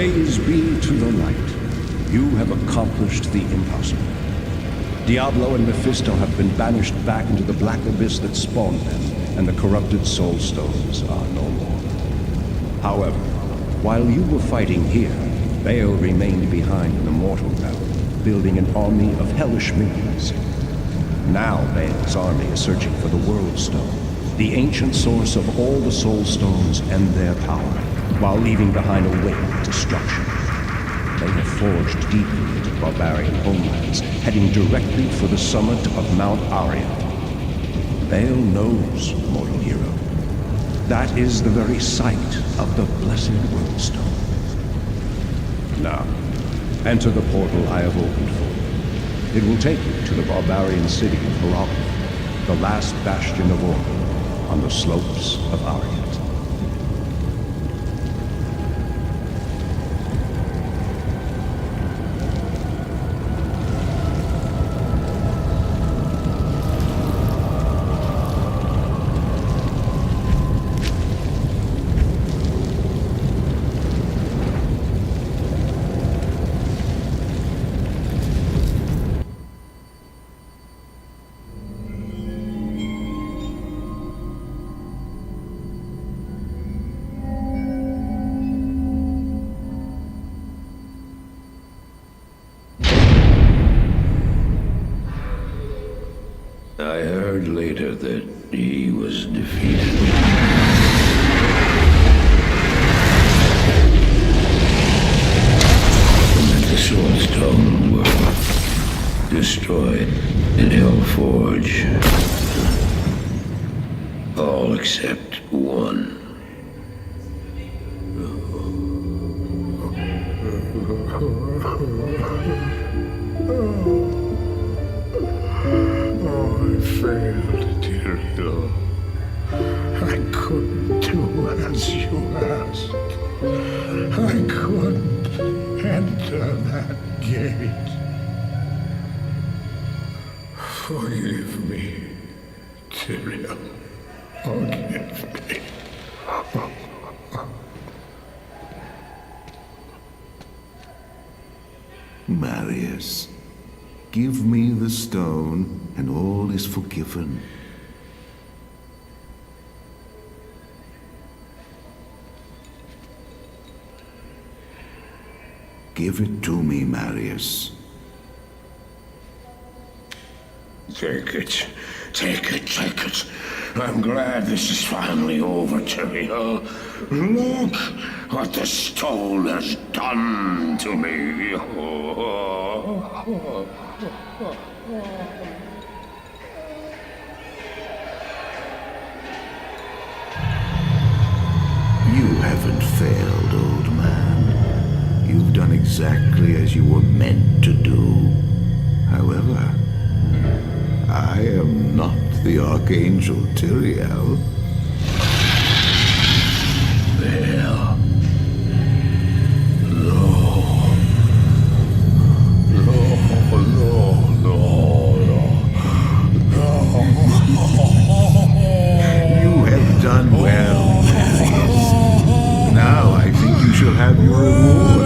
Praise be to the light. You have accomplished the impossible. Diablo and Mephisto have been banished back into the black abyss that spawned them, and the corrupted soul stones are no more. However, while you were fighting here, Baal remained behind in the mortal realm, building an army of hellish minions. Now Baal's army is searching for the World Stone, the ancient source of all the soul stones and their power, while leaving behind a wake of destruction. They have forged deeply into barbarian homelands, heading directly for the summit of Mount Aria. Baal knows, mortal hero. That is the very site of the blessed World Stone. Now, enter the portal I have opened for you. It will take you to the barbarian city of Herald, the last bastion of order on the slopes of Ariat. I heard later that he was defeated. And that the Soul Stone were destroyed in Hellforge. All except one. Failed, dear Hill. I couldn't do as you asked. I couldn't enter that gate. Forgive me, Tyrael. Forgive me. Marius, give me the stone, and all is forgiven. Give it to me, Marius. Take it. Take it, take it. I'm glad this is finally over, Tyrael. Look what the stone has done to me. You haven't failed, old man. You've done exactly as you were meant to do. However, I am not the Archangel Tyrael. Well, You have done well, Marius. Now I think you shall have your reward.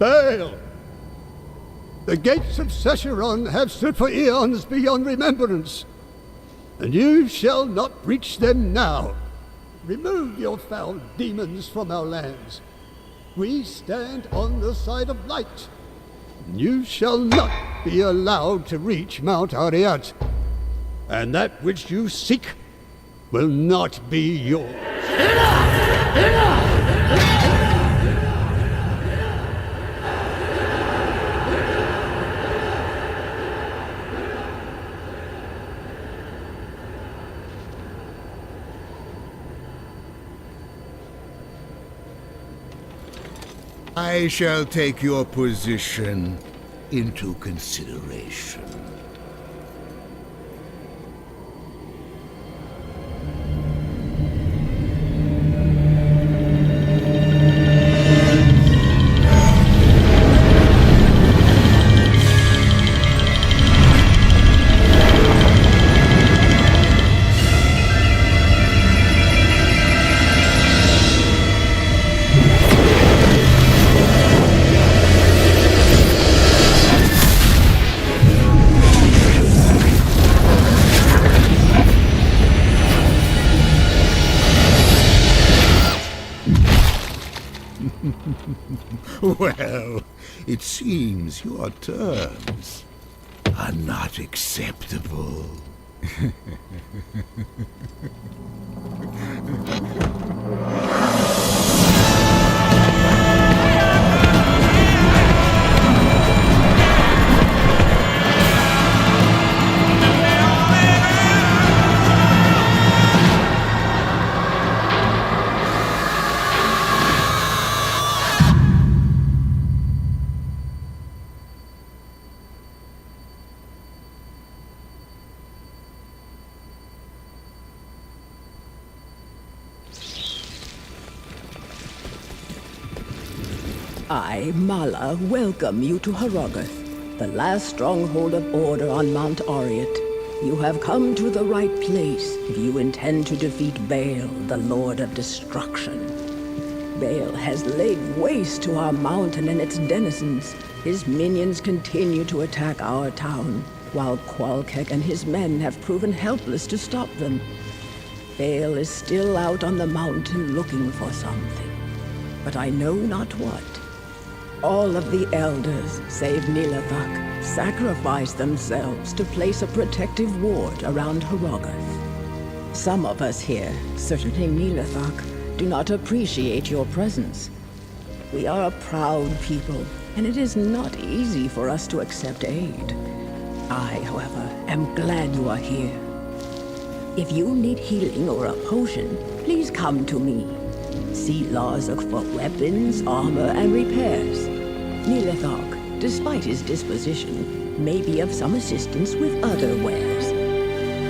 Baal! The gates of Secheron have stood for eons beyond remembrance, and you shall not breach them now. Remove your foul demons from our lands. We stand on the side of light. You shall not be allowed to reach Mount Ariat, and that which you seek will not be yours. I shall take your position into consideration. Well, it seems your terms are not acceptable. I, Mala, welcome you to Herogoth, the last stronghold of order on Mount Ariat. You have come to the right place if you intend to defeat Baal, the Lord of Destruction. Baal has laid waste to our mountain and its denizens. His minions continue to attack our town, while Qualkek and his men have proven helpless to stop them. Baal is still out on the mountain looking for something, but I know not what. All of the elders, save Nilathak, sacrificed themselves to place a protective ward around Herogoth. Some of us here, certainly Nilathak, do not appreciate your presence. We are a proud people, and it is not easy for us to accept aid. I, however, am glad you are here. If you need healing or a potion, please come to me. See Lazuk for weapons, armor, and repairs. Nilathak, despite his disposition, may be of some assistance with other wares.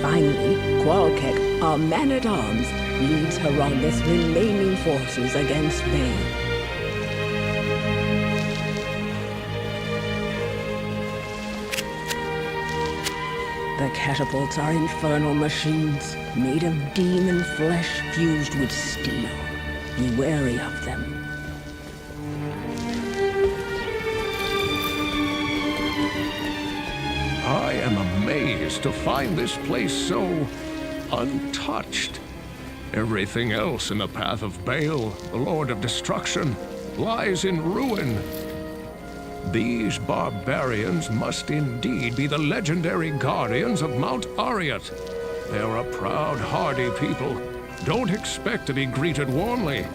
Finally, Qualkek, our man-at-arms, leads Herogoth's remaining forces against Baal. The catapults are infernal machines, made of demon flesh fused with steel. Be wary of them. I am amazed to find this place so untouched. Everything else in the path of Baal, the Lord of Destruction, lies in ruin. These barbarians must indeed be the legendary guardians of Mount Ariat. They are a proud, hardy people. Don't expect to be greeted warmly.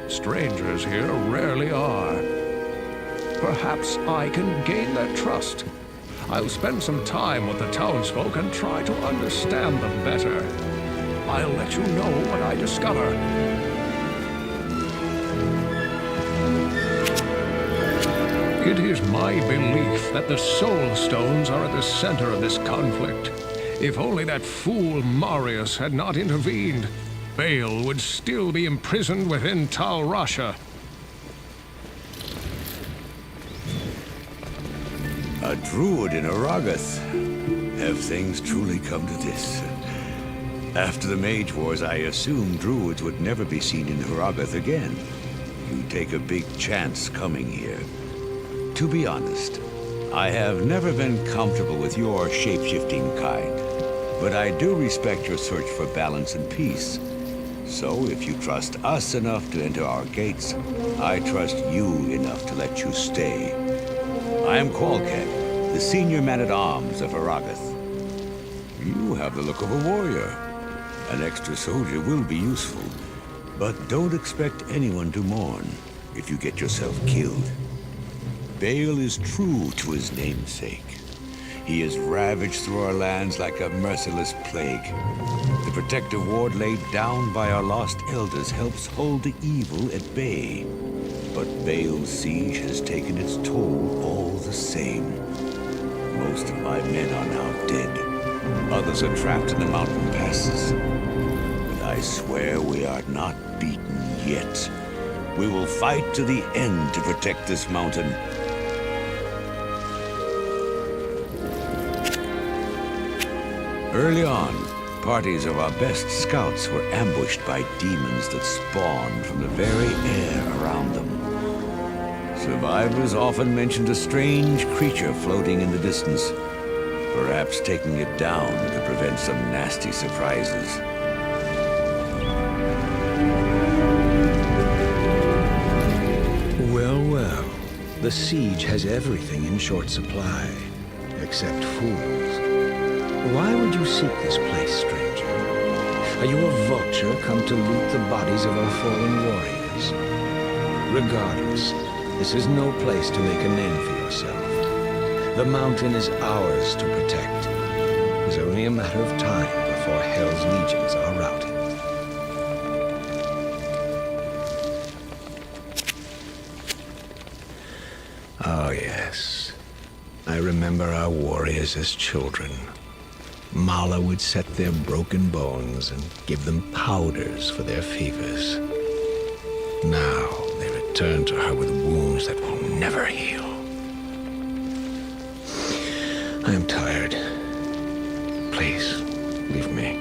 Strangers here rarely are. Perhaps I can gain their trust. I'll spend some time with the townsfolk and try to understand them better. I'll let you know what I discover. It is my belief that the Soul Stones are at the center of this conflict. If only that fool Marius had not intervened, Baal would still be imprisoned within Tal Rasha. A druid in Herogoth. Have things truly come to this? After the Mage Wars, I assumed druids would never be seen in Herogoth again. You take a big chance coming here. To be honest, I have never been comfortable with your shape-shifting kind, but I do respect your search for balance and peace. So if you trust us enough to enter our gates, I trust you enough to let you stay. I am Qualkhead, the senior man-at-arms of Aragath. You have the look of a warrior. An extra soldier will be useful, but don't expect anyone to mourn if you get yourself killed. Bale is true to his namesake. He has ravaged through our lands like a merciless plague. The protective ward laid down by our lost elders helps hold the evil at bay. But Bale's siege has taken its toll all the same. Most of my men are now dead. Others are trapped in the mountain passes. But I swear we are not beaten yet. We will fight to the end to protect this mountain. Early on, parties of our best scouts were ambushed by demons that spawned from the very air around them. Survivors often mentioned a strange creature floating in the distance, perhaps taking it down to prevent some nasty surprises. Well, well. The siege has everything in short supply, except fools. Why would you seek this place, stranger? Are you a vulture come to loot the bodies of our fallen warriors? Regardless, this is no place to make a name for yourself. The mountain is ours to protect. It's only a matter of time before Hell's legions are routed. Oh, yes. I remember our warriors as children. Mala would set their broken bones and give them powders for their fevers. Now they return to her with wounds that will never heal. I am tired. Please, leave me.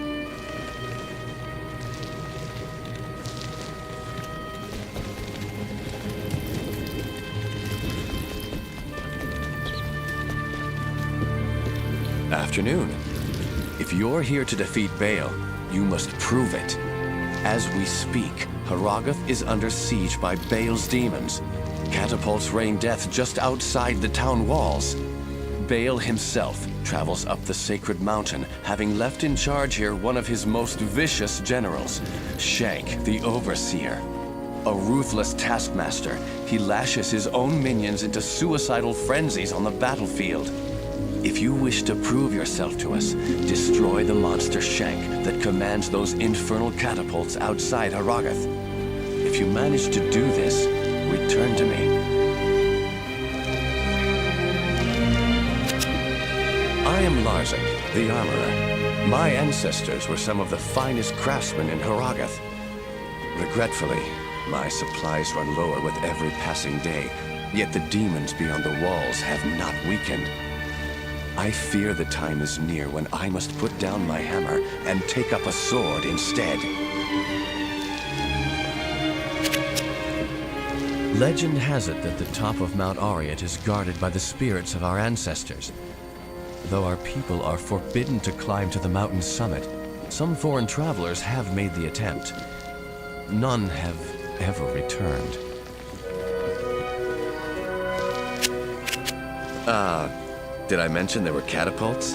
Afternoon. If you're here to defeat Bale, you must prove it. As we speak, Haragath is under siege by Bale's demons. Catapults rain death just outside the town walls. Bale himself travels up the sacred mountain, having left in charge here one of his most vicious generals, Shank, the Overseer. A ruthless taskmaster, he lashes his own minions into suicidal frenzies on the battlefield. If you wish to prove yourself to us, destroy the monster Shank that commands those infernal catapults outside Haragath. If you manage to do this, return to me. I am Larzak, the Armorer. My ancestors were some of the finest craftsmen in Haragath. Regretfully, my supplies run lower with every passing day, yet the demons beyond the walls have not weakened. I fear the time is near when I must put down my hammer and take up a sword instead. Legend has it that the top of Mount Ariat is guarded by the spirits of our ancestors. Though our people are forbidden to climb to the mountain's summit, some foreign travelers have made the attempt. None have ever returned. Did I mention there were catapults?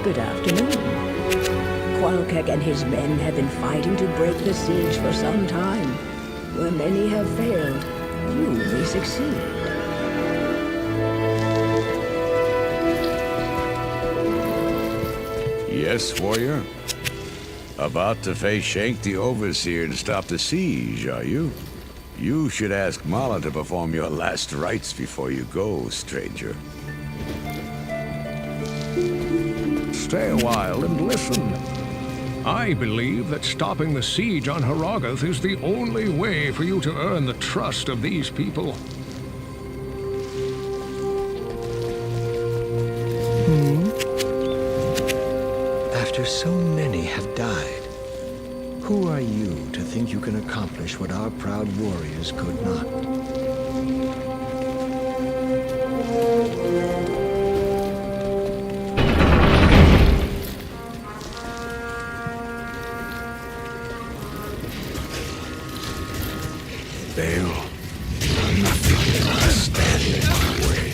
Good afternoon. Qualkhead and his men have been fighting to break the siege for some time. Where many have failed, you may succeed. Yes, warrior? About to face Shank the Overseer to stop the siege, are you? You should ask Mala to perform your last rites before you go, stranger. Stay a while and listen. I believe that stopping the siege on Haragath is the only way for you to earn the trust of these people. After so many have died, Who are you to think you can accomplish what our proud warriors could not? Bale, nothing can stand in my way.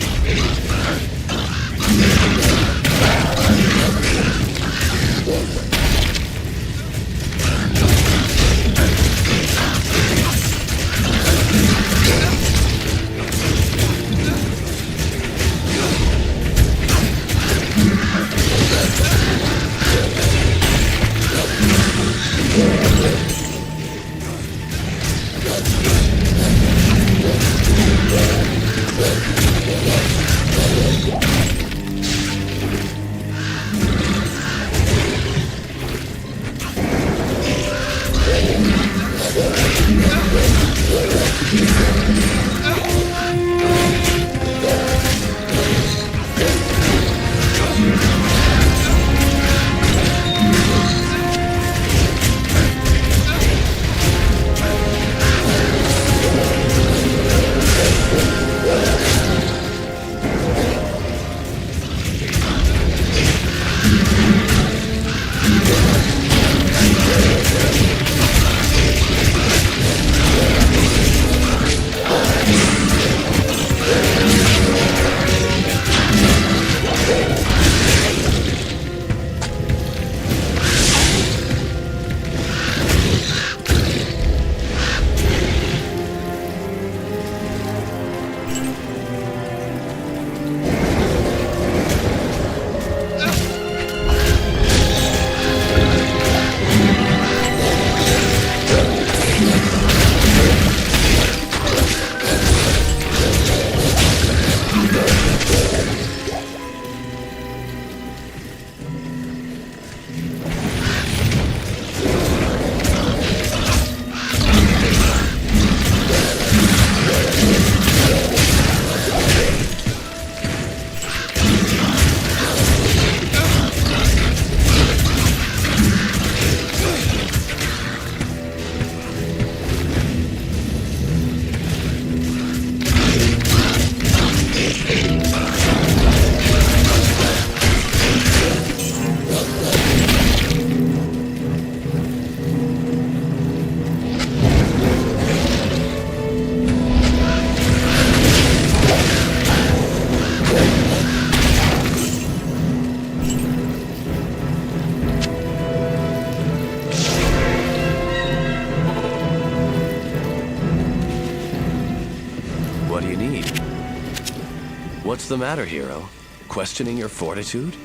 What's the matter, hero? Questioning your fortitude?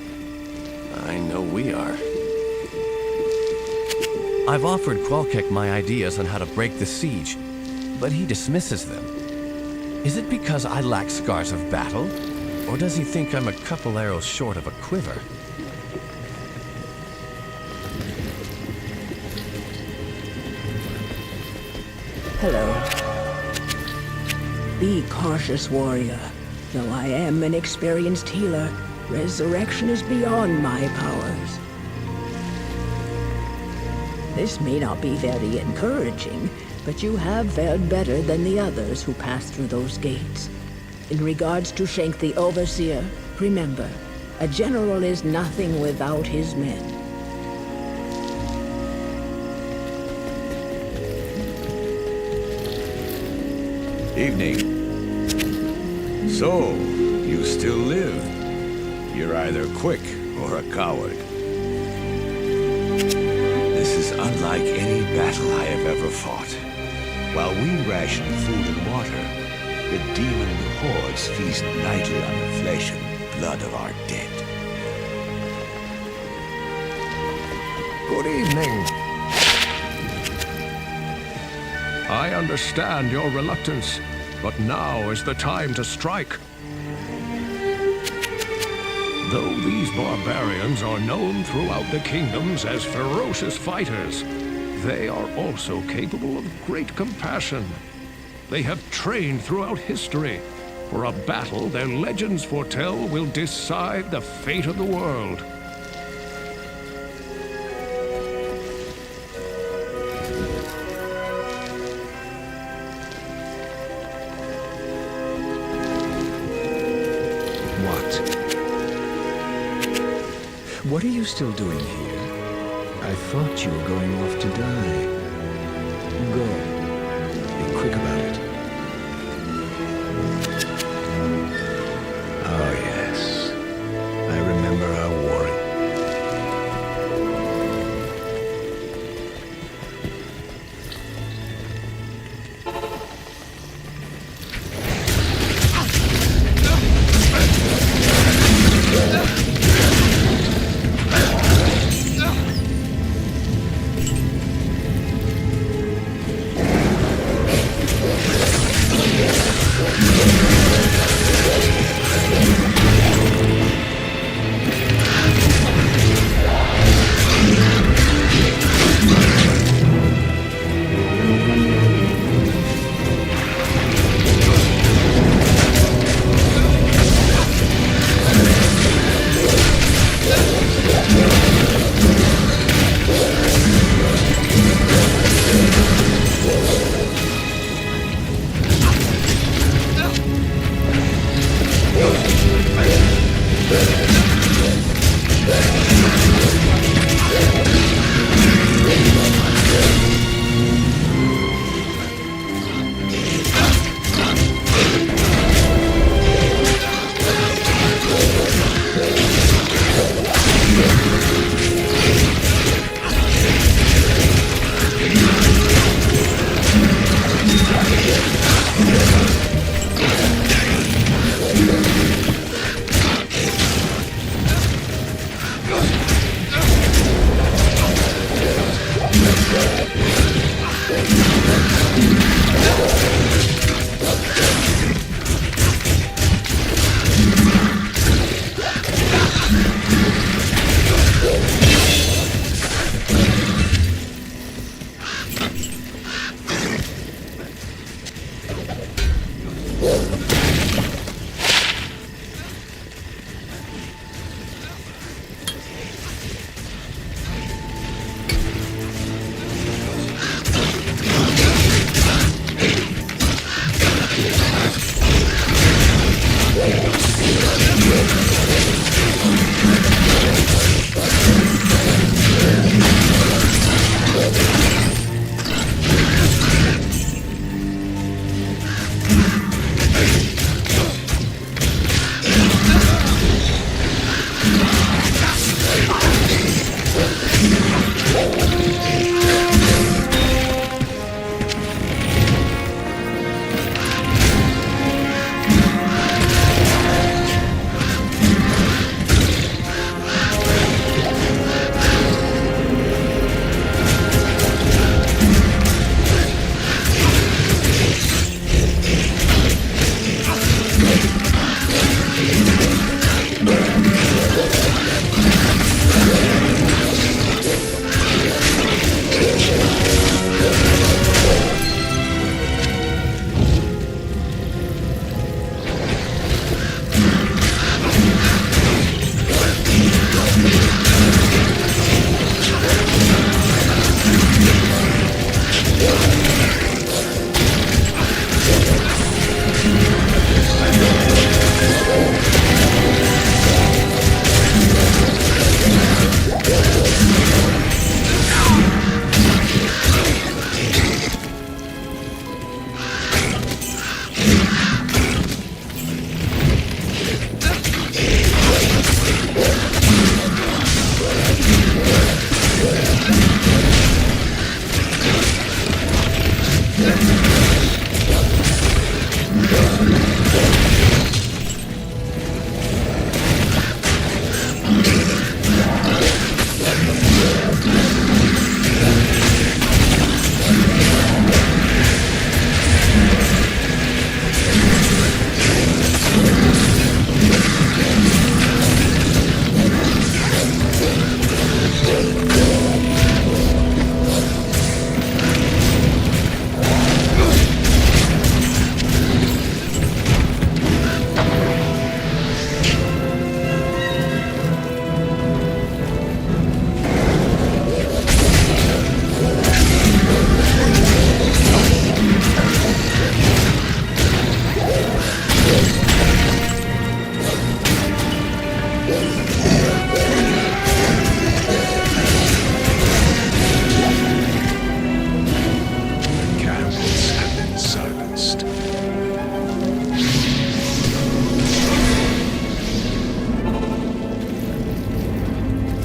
I know we are. I've offered Qualkek my ideas on how to break the siege, but he dismisses them. Is it because I lack scars of battle? Or does he think I'm a couple arrows short of a quiver? Hello. Be cautious, warrior. Though I am an experienced healer, resurrection is beyond my powers. This may not be very encouraging, but you have fared better than the others who passed through those gates. In regards to Shank the Overseer, remember, a general is nothing without his men. Evening. So, you still live. You're either quick or a coward. This is unlike any battle I have ever fought. While we ration food and water, the demon hordes feast nightly on the flesh and blood of our dead. Good evening. I understand your reluctance, but now is the time to strike. Though these barbarians are known throughout the kingdoms as ferocious fighters, they are also capable of great compassion. They have trained throughout history for a battle their legends foretell will decide the fate of the world. What are you still doing here? I thought you were going off to die. Go. Be quick about it. Oh, yes. I remember our warring.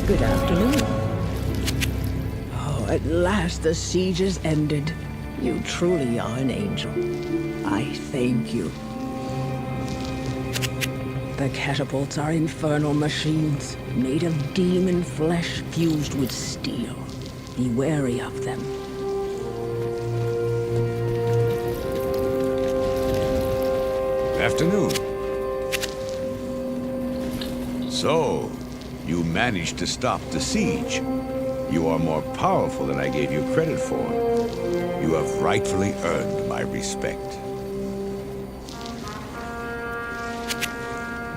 Good afternoon. Oh, at last the siege is ended. You truly are an angel. I thank you. The catapults are infernal machines, made of demon flesh fused with steel. Be wary of them. Afternoon. So, you managed to stop the siege. You are more powerful than I gave you credit for. You have rightfully earned my respect.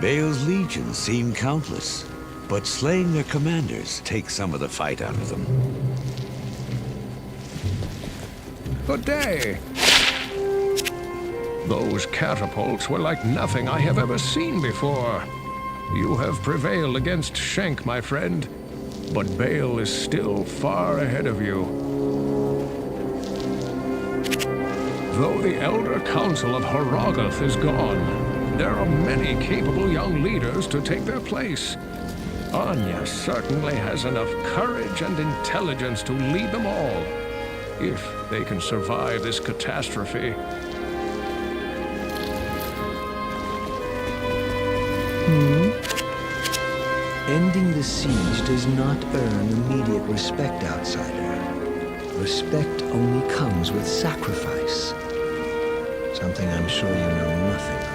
Baal's legions seem countless, but slaying their commanders takes some of the fight out of them. Good day. Those catapults were like nothing I have ever seen before. You have prevailed against Shank, my friend, but Baal is still far ahead of you. Though the Elder Council of Harrogath is gone, there are many capable young leaders to take their place. Anya certainly has enough courage and intelligence to lead them all, if they can survive this catastrophe. Ending the siege does not earn immediate respect, outsider. Respect only comes with sacrifice. Something I'm sure you know nothing of.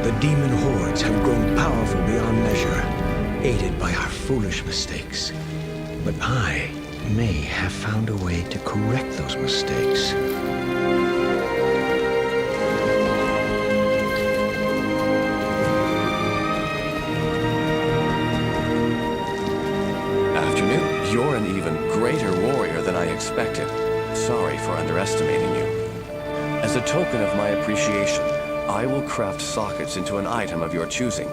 The demon hordes have grown powerful beyond measure, aided by our foolish mistakes. But I may have found a way to correct those mistakes. You're an even greater warrior than I expected. Sorry for underestimating you. As a token of my appreciation, I will craft sockets into an item of your choosing.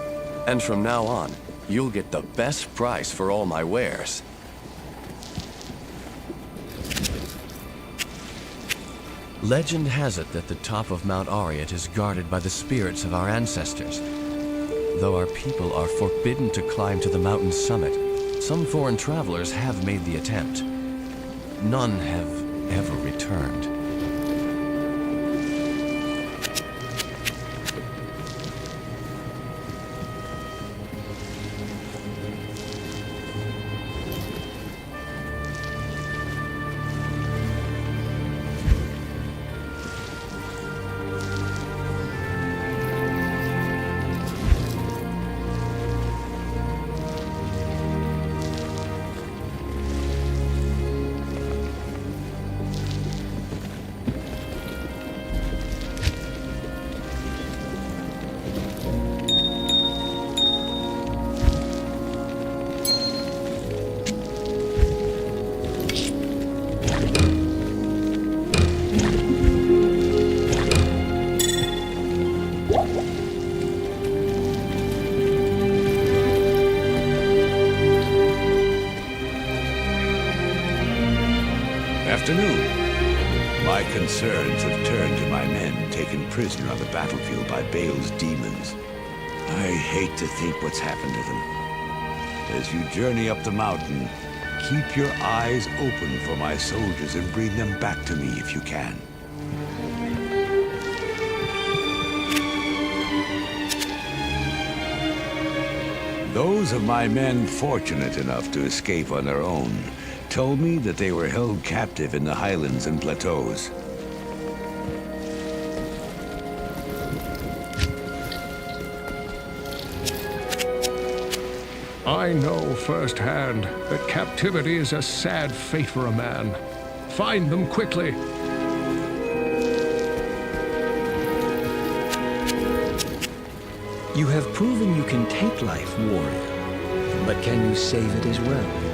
And from now on, you'll get the best price for all my wares. Legend has it that the top of Mount Ariat is guarded by the spirits of our ancestors. Though our people are forbidden to climb to the mountain's summit, some foreign travelers have made the attempt. None have ever returned. Afternoon. My concerns have turned to my men taken prisoner on the battlefield by Baal's demons. I hate to think what's happened to them. As you journey up the mountain, keep your eyes open for my soldiers and bring them back to me if you can. Those of my men fortunate enough to escape on their own told me that they were held captive in the highlands and plateaus. I know firsthand that captivity is a sad fate for a man. Find them quickly. You have proven you can take life, warrior, but can you save it as well?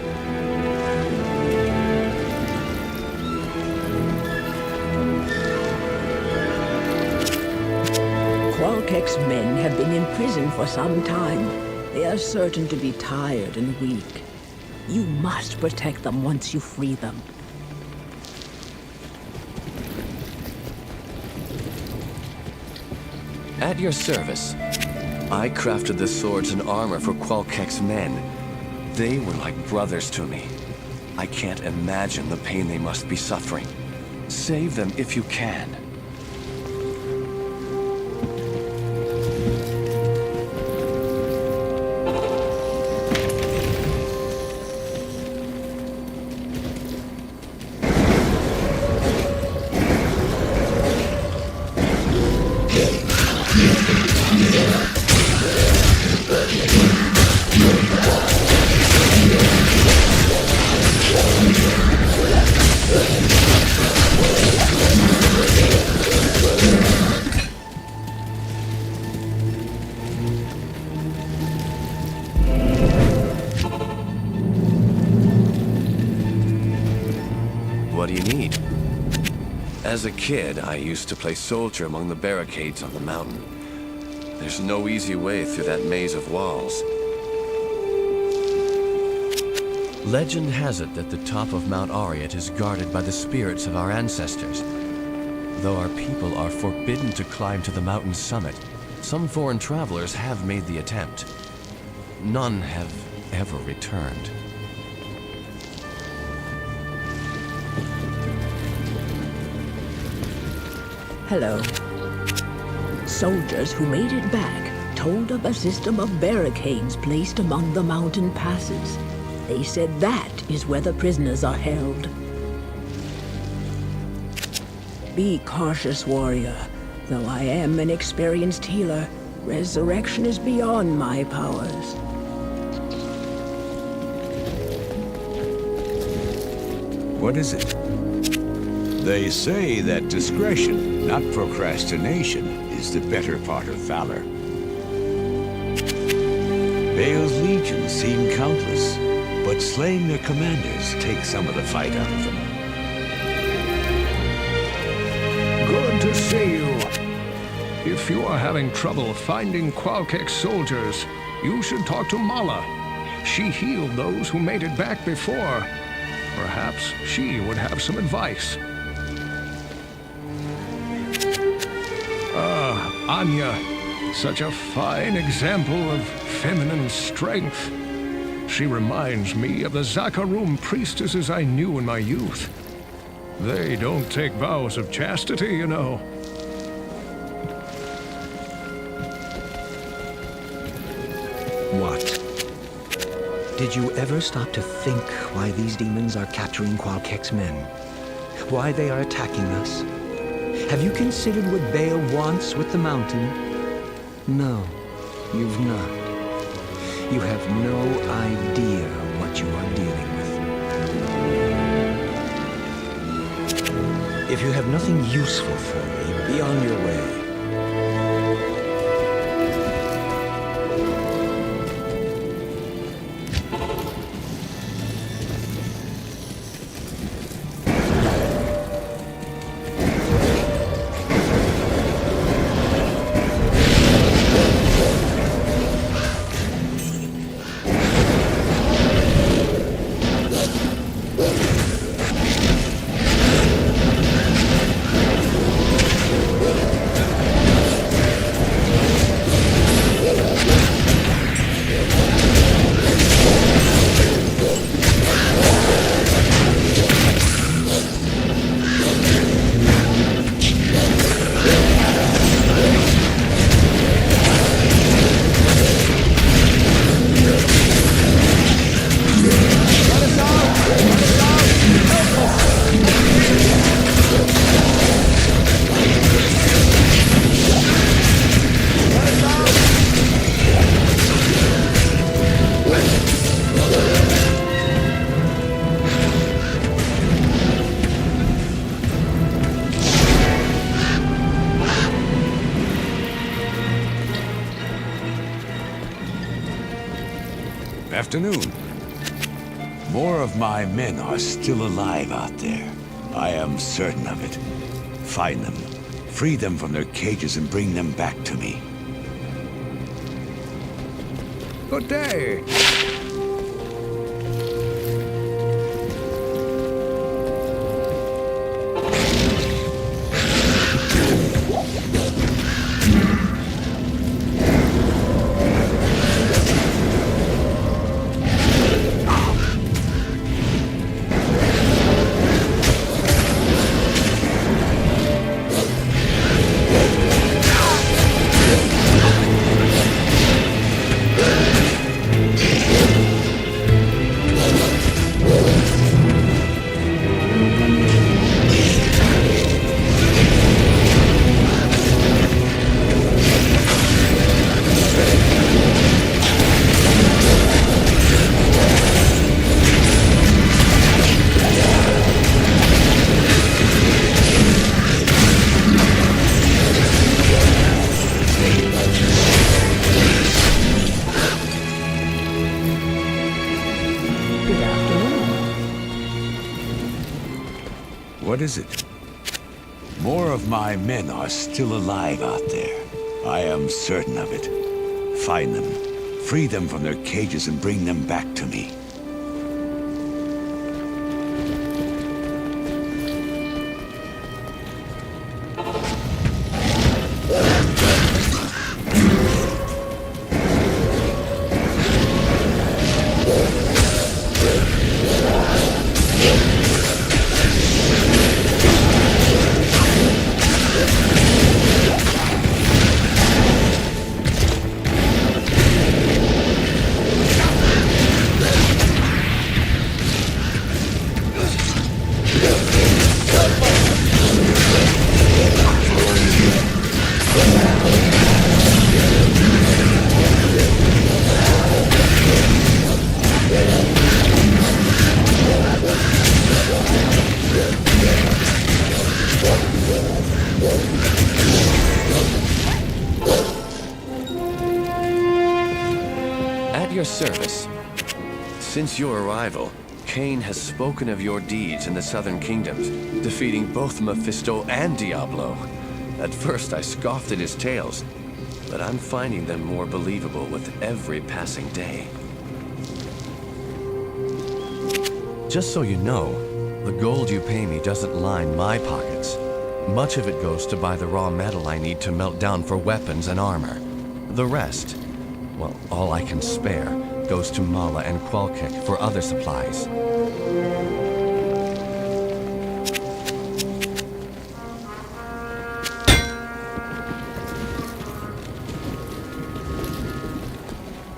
Qualkek's men have been in prison for some time. They are certain to be tired and weak. You must protect them once you free them. At your service. I crafted the swords and armor for Qualkek's men. They were like brothers to me. I can't imagine the pain they must be suffering. Save them if you can. What do you need? As a kid, I used to play soldier among the barricades on the mountain. There's no easy way through that maze of walls. Legend has it that the top of Mount Ariat is guarded by the spirits of our ancestors. Though our people are forbidden to climb to the mountain's summit, some foreign travelers have made the attempt. None have ever returned. Hello. Soldiers who made it back told of a system of barricades placed among the mountain passes. They said that is where the prisoners are held. Be cautious, warrior. Though I am an experienced healer, resurrection is beyond my powers. What is it? They say that discretion, not procrastination, is the better part of valor. Baal's legions seem countless, but slaying their commanders takes some of the fight out of them. Good to see you. If you are having trouble finding Qualkek's soldiers, you should talk to Mala. She healed those who made it back before. Perhaps she would have some advice. Anya, such a fine example of feminine strength. She reminds me of the Zakarum priestesses I knew in my youth. They don't take vows of chastity, you know. What? Did you ever stop to think why these demons are capturing Qualkek's men? Why they are attacking us? Have you considered what Baal wants with the mountain? No, you've not. You have no idea what you are dealing with. If you have nothing useful for me, be on your way. Afternoon. More of my men are still alive out there. I am certain of it. Find them, free them from their cages, and bring them back to me. Good day. What is it? More of my men are still alive out there. I am certain of it. Find them, free them from their cages, and bring them back to me. Your service. Since your arrival, Cain has spoken of your deeds in the Southern Kingdoms, defeating both Mephisto and Diablo. At first I scoffed at his tales, but I'm finding them more believable with every passing day. Just so you know, the gold you pay me doesn't line my pockets. Much of it goes to buy the raw metal I need to melt down for weapons and armor. The rest, well, all I can spare goes to Mala and Qualkick for other supplies.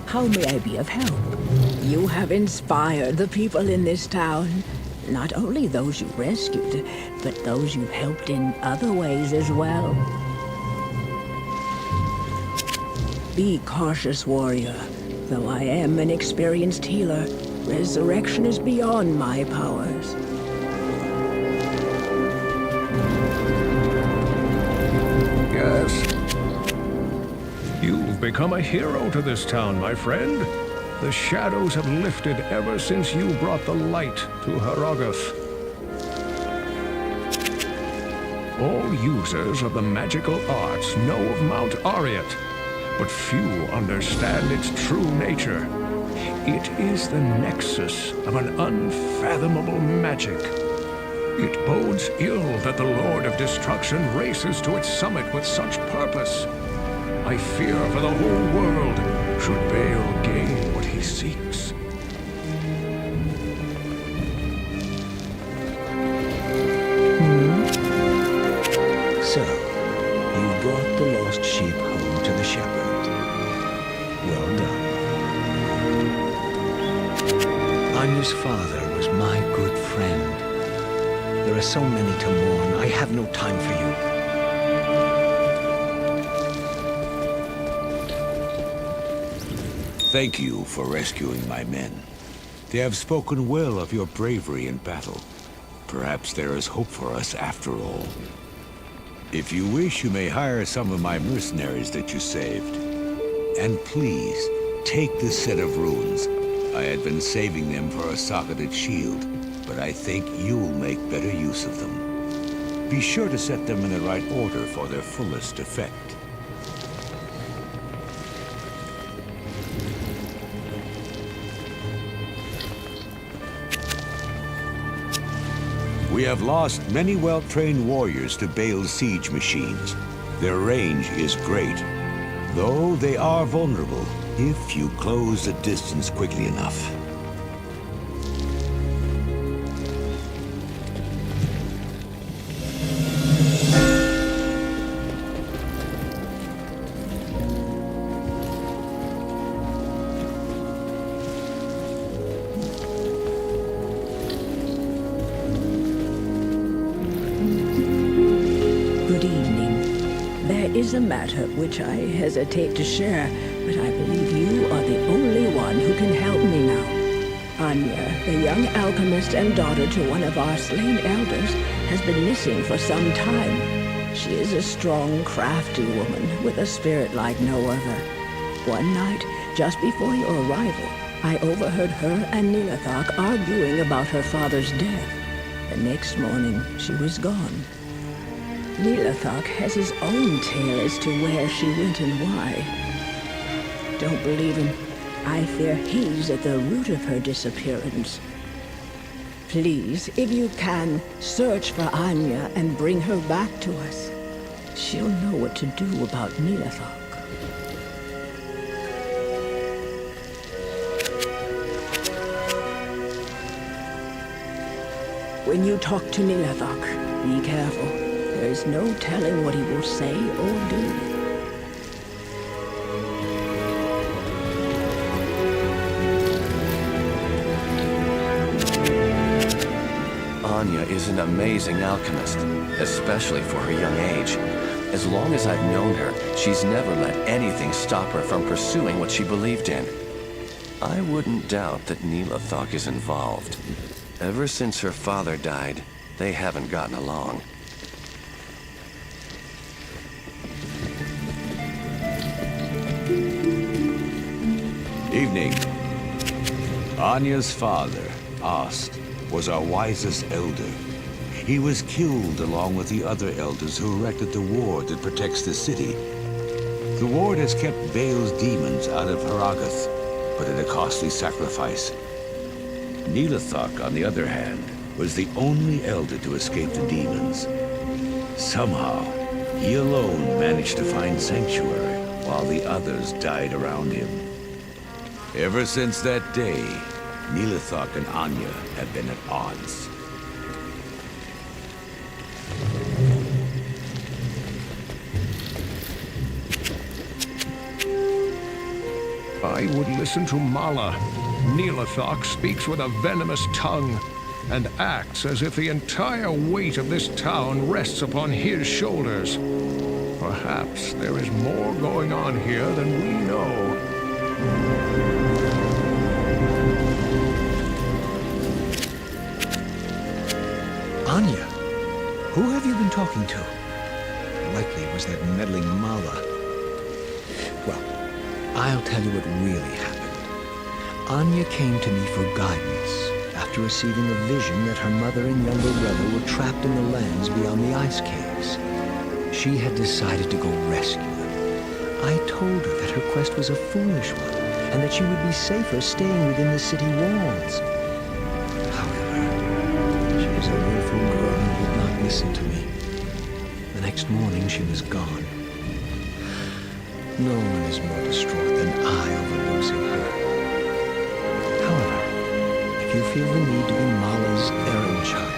How may I be of help? You have inspired the people in this town. Not only those you rescued, but those you've helped in other ways as well. Be cautious, warrior. Though I am an experienced healer, resurrection is beyond my powers. Yes. You've become a hero to this town, my friend. The shadows have lifted ever since you brought the light to Harogoth. All users of the magical arts know of Mount Ariat, but few understand its true nature. It is the nexus of an unfathomable magic. It bodes ill that the Lord of Destruction races to its summit with such purpose. I fear for the whole world should Baal gain what he seeks. So, you brought the lost sheep home to the shepherd. Well done. Anya's father was my good friend. There are so many to mourn. I have no time for you. Thank you for rescuing my men. They have spoken well of your bravery in battle. Perhaps there is hope for us after all. If you wish, you may hire some of my mercenaries that you saved. And please, take this set of runes. I had been saving them for a socketed shield, but I think you'll make better use of them. Be sure to set them in the right order for their fullest effect. We have lost many well-trained warriors to Baal's siege machines. Their range is great, though they are vulnerable if you close the distance quickly enough. Is a matter which I hesitate to share, but I believe you are the only one who can help me now. Anya, the young alchemist and daughter to one of our slain elders, has been missing for some time. She is a strong, crafty woman with a spirit like no other. One night, just before your arrival, I overheard her and Nilathak arguing about her father's death. The next morning, she was gone. Neelathok has his own tale as to where she went and why. Don't believe him. I fear he's at the root of her disappearance. Please, if you can, search for Anya and bring her back to us. She'll know what to do about Neelathok. When you talk to Neelathok, be careful. There's no telling what he will say or do. Anya is an amazing alchemist, especially for her young age. As long as I've known her, she's never let anything stop her from pursuing what she believed in. I wouldn't doubt that Neelathok is involved. Ever since her father died, they haven't gotten along. Evening. Anya's father, Ast, was our wisest elder. He was killed along with the other elders who erected the ward that protects the city. The ward has kept Baal's demons out of Harrogath, but at a costly sacrifice. Neelathok, on the other hand, was the only elder to escape the demons. Somehow, he alone managed to find sanctuary while the others died around him. Ever since that day, Neelathok and Anya have been at odds. I would listen to Mala. Neelathok speaks with a venomous tongue and acts as if the entire weight of this town rests upon his shoulders. Perhaps there is more going on here than we know. Anya, who have you been talking to? Likely it was that meddling Mala. Well, I'll tell you what really happened. Anya came to me for guidance after receiving a vision that her mother and younger brother were trapped in the lands beyond the ice caves. She had decided to go rescue them. I told her that her quest was a foolish one, and that she would be safer staying within the city walls. However, she was a willful girl and would not listen to me. The next morning she was gone. No one is more distraught than I over losing her. However, if you feel the need to be Mala's errand child,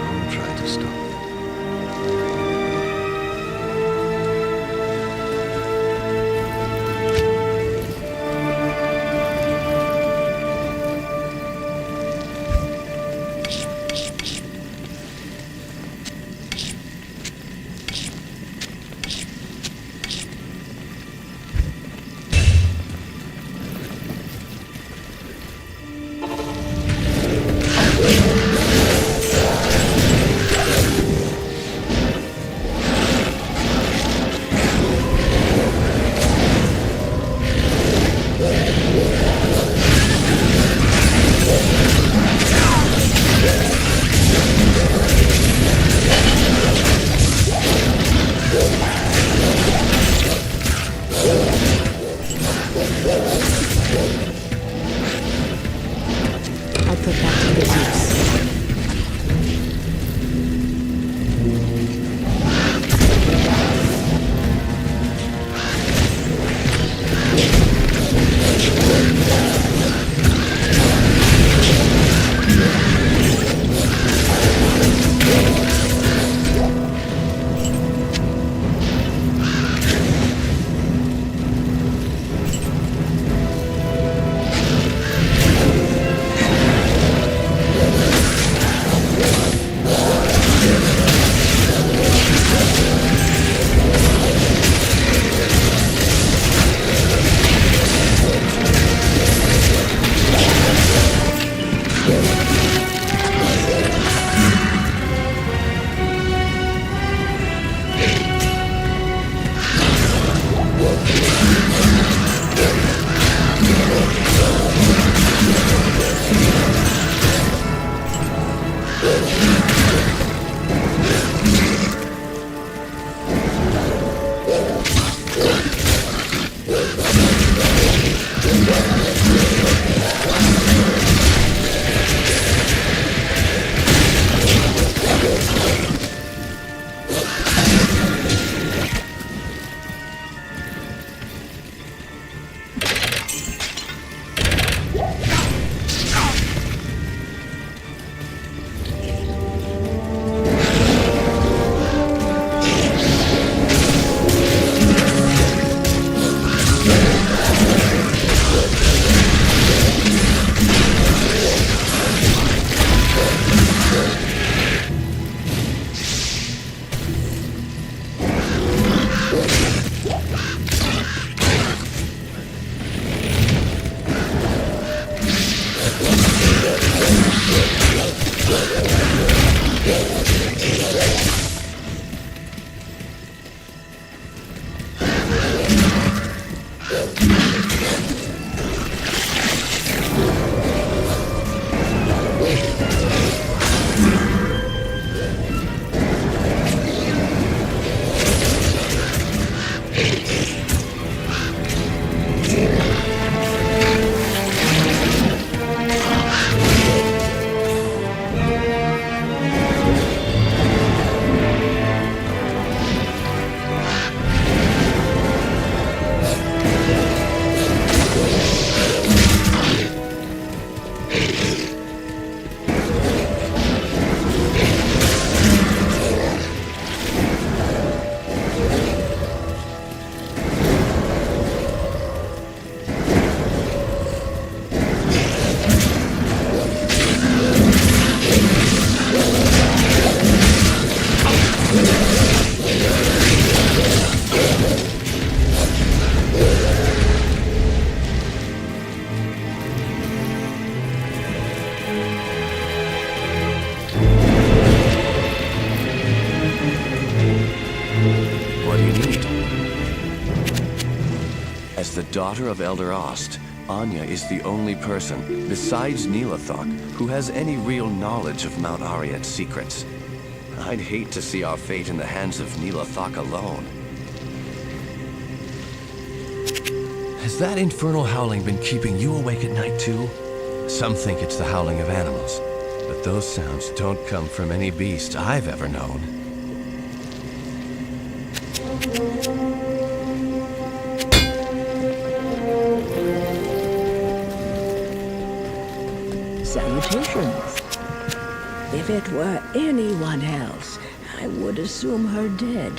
I'll try to stop you. As the daughter of Elder Ost, Anya is the only person, besides Neelathok, who has any real knowledge of Mount Ariat's secrets. I'd hate to see our fate in the hands of Neelathok alone. Has that infernal howling been keeping you awake at night too? Some think it's the howling of animals, but those sounds don't come from any beast I've ever known. Salutations. If it were anyone else, I would assume her dead.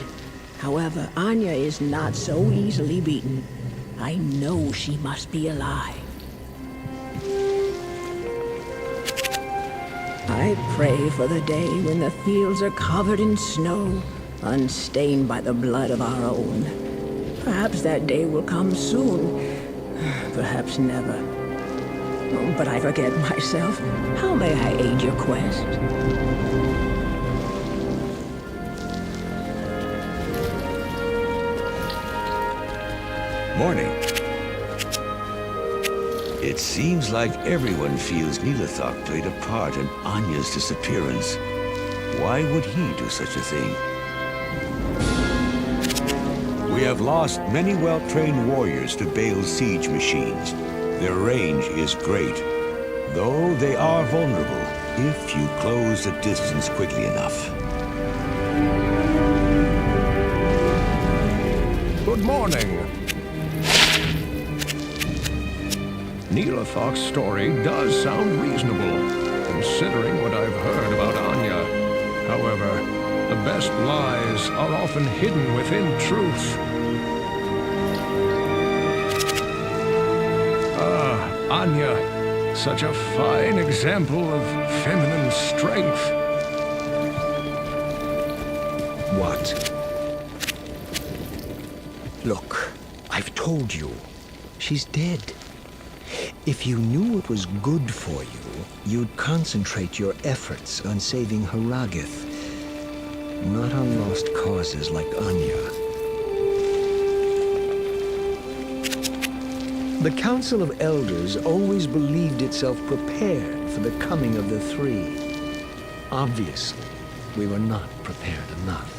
However, Anya is not so easily beaten. I know she must be alive. I pray for the day when the fields are covered in snow, unstained by the blood of our own. Perhaps that day will come soon. Perhaps never. Oh, but I forget myself. How may I aid your quest? Morning. It seems like everyone feels Neelathok played a part in Anya's disappearance. Why would he do such a thing? We have lost many well-trained warriors to Baal's siege machines. Their range is great, though they are vulnerable if you close the distance quickly enough. Good morning. Neelathok's story does sound reasonable, considering what I've heard about Anya. However, the best lies are often hidden within truth. Anya, such a fine example of feminine strength. What? Look, I've told you. She's dead. If you knew it was good for you, you'd concentrate your efforts on saving Haragith, not on lost causes like Anya. The Council of Elders always believed itself prepared for the coming of the Three. Obviously, we were not prepared enough.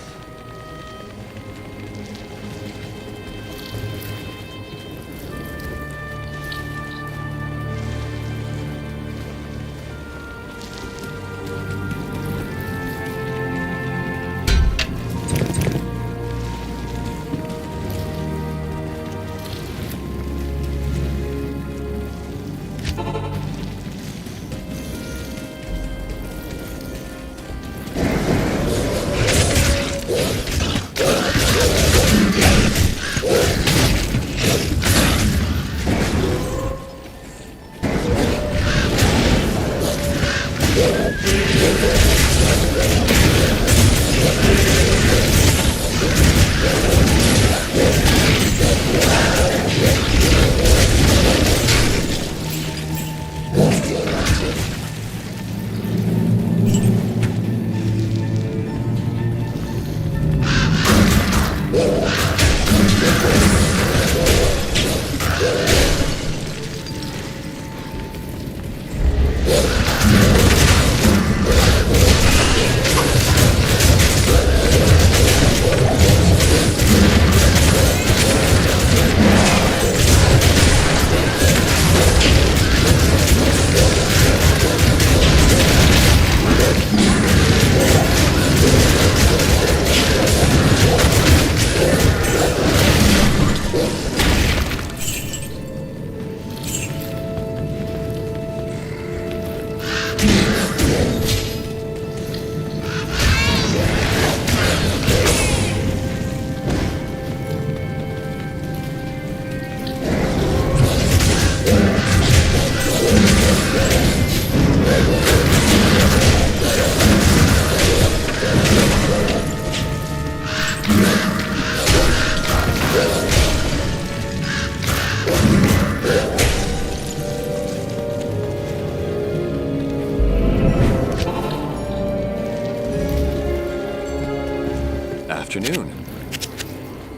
afternoon.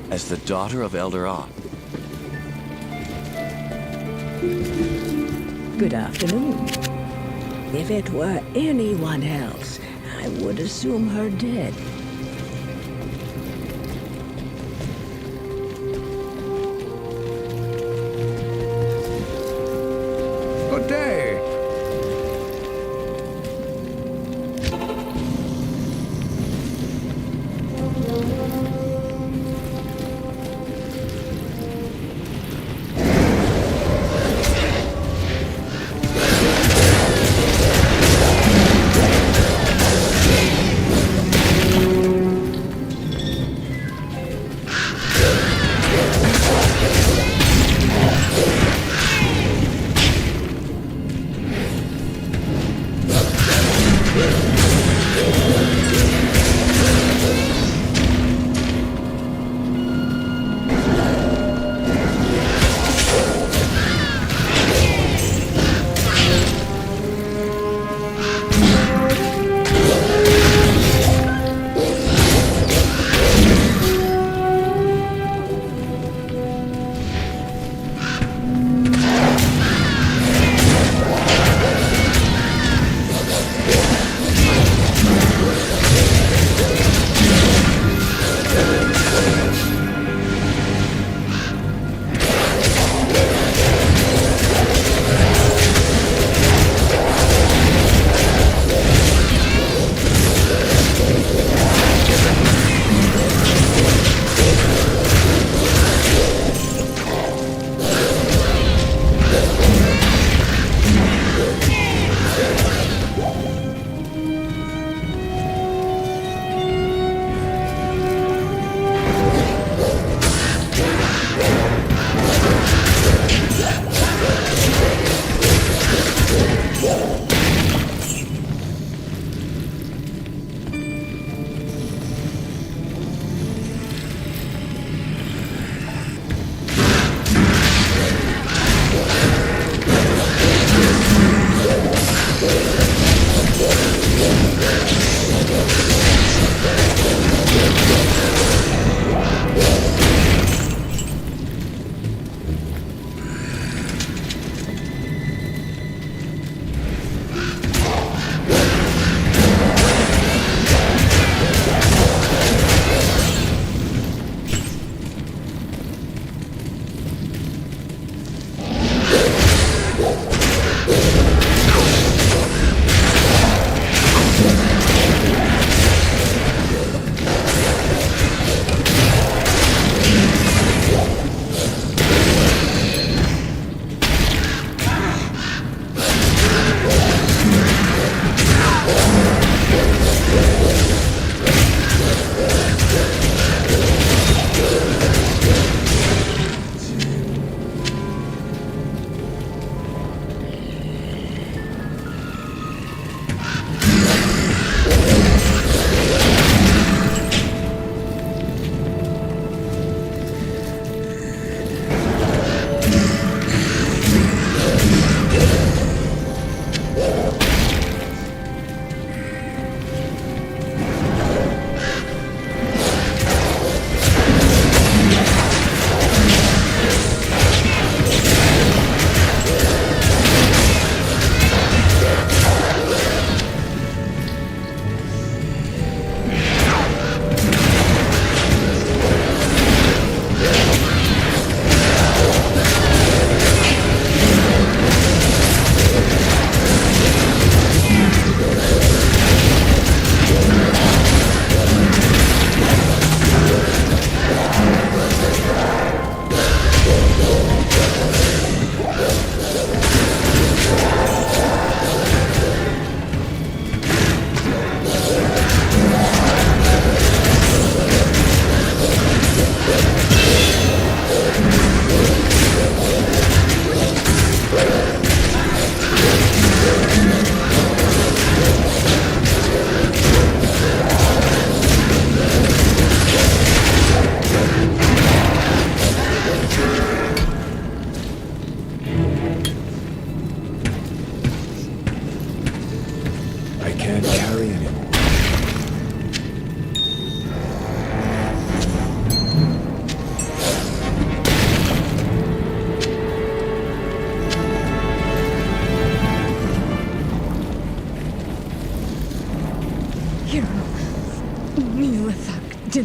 As the daughter of Elder Ah. Good afternoon. If it were anyone else, I would assume her dead. Good day.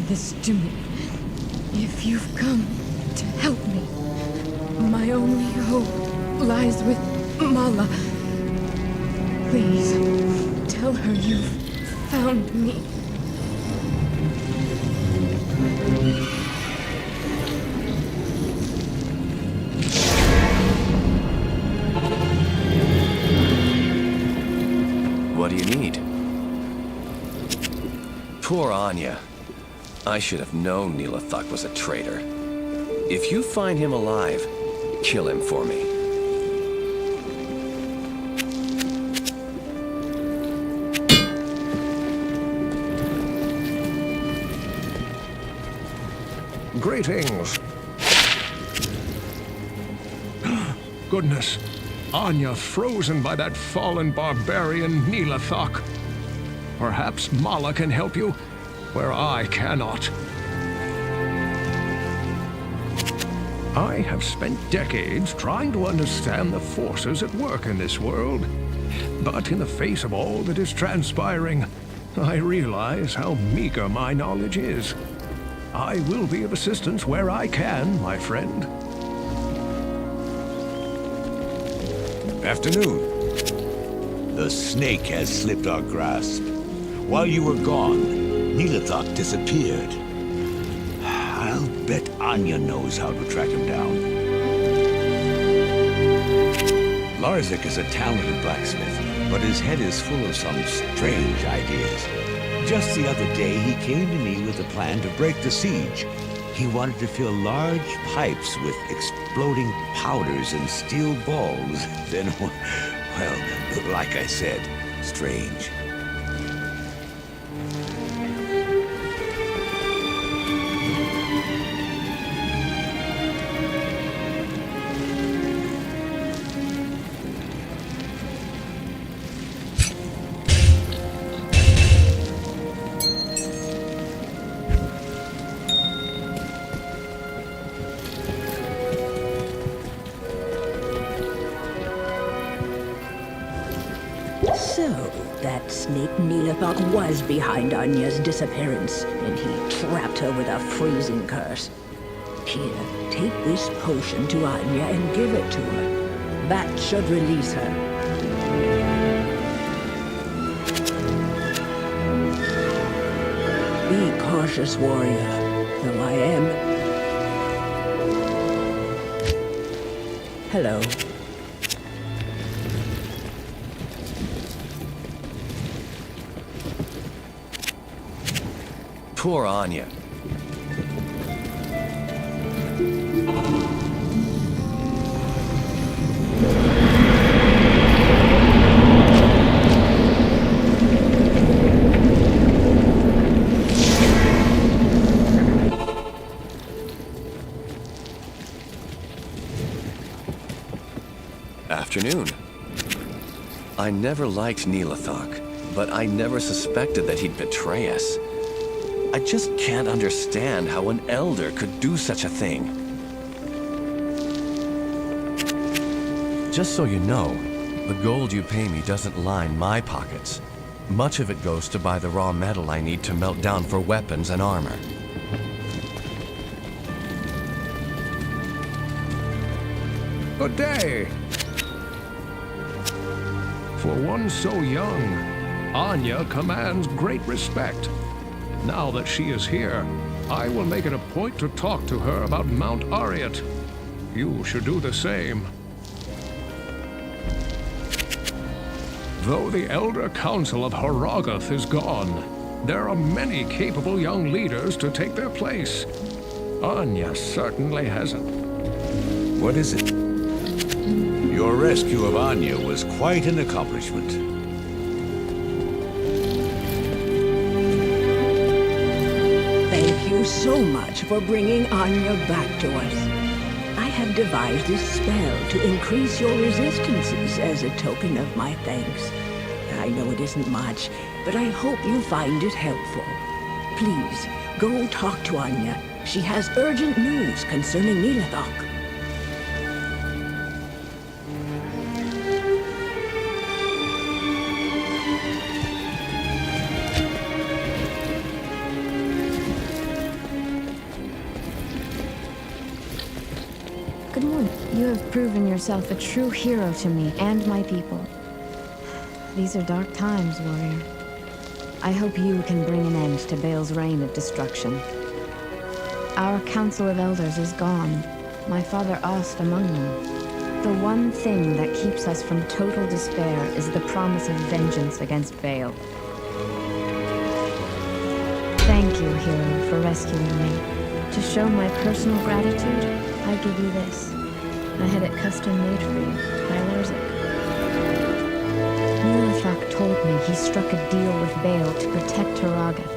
this to me. If you've come to help me, my only hope lies with Mala. Please, tell her you've found me. What do you need? Poor Anya. I should have known Nilathak was a traitor. If you find him alive, kill him for me. Greetings. Goodness. Anya frozen by that fallen barbarian Nilathak. Perhaps Mala can help you, where I cannot. I have spent decades trying to understand the forces at work in this world. But in the face of all that is transpiring, I realize how meager my knowledge is. I will be of assistance where I can, my friend. Afternoon. The snake has slipped our grasp. While you were gone, Nilathak disappeared. I'll bet Anya knows how to track him down. Larzik is a talented blacksmith, but his head is full of some strange ideas. Just the other day, he came to me with a plan to break the siege. He wanted to fill large pipes with exploding powders and steel balls. Then, well, like I said, strange. So, that snake Nilathak was behind Anya's disappearance, and he trapped her with a freezing curse. Here, take this potion to Anya and give it to her. That should release her. Be cautious, warrior, though I am. Hello. Poor Anya. Afternoon. I never liked Nilathak, but I never suspected that he'd betray us. I just can't understand how an elder could do such a thing. Just so you know, the gold you pay me doesn't line my pockets. Much of it goes to buy the raw metal I need to melt down for weapons and armor. Good day. For one so young, Anya commands great respect. Now that she is here, I will make it a point to talk to her about Mount Ariat. You should do the same. Though the Elder Council of Harrogath is gone, there are many capable young leaders to take their place. Anya certainly hasn't. What is it? Your rescue of Anya was quite an accomplishment. Thank you so much for bringing Anya back to us. I have devised this spell to increase your resistances as a token of my thanks. I know it isn't much, but I hope you find it helpful. Please, go talk to Anya. She has urgent news concerning Nilathak. have proven yourself a true hero to me and my people. These are dark times, warrior. I hope you can bring an end to Baal's reign of destruction. Our Council of Elders is gone. My father asked among them. The one thing that keeps us from total despair is the promise of vengeance against Baal. Thank you, hero, for rescuing me. To show my personal gratitude, I give you this. I had it custom made for you. I wears it. Nilathak told me he struck a deal with Baal to protect Harrogath.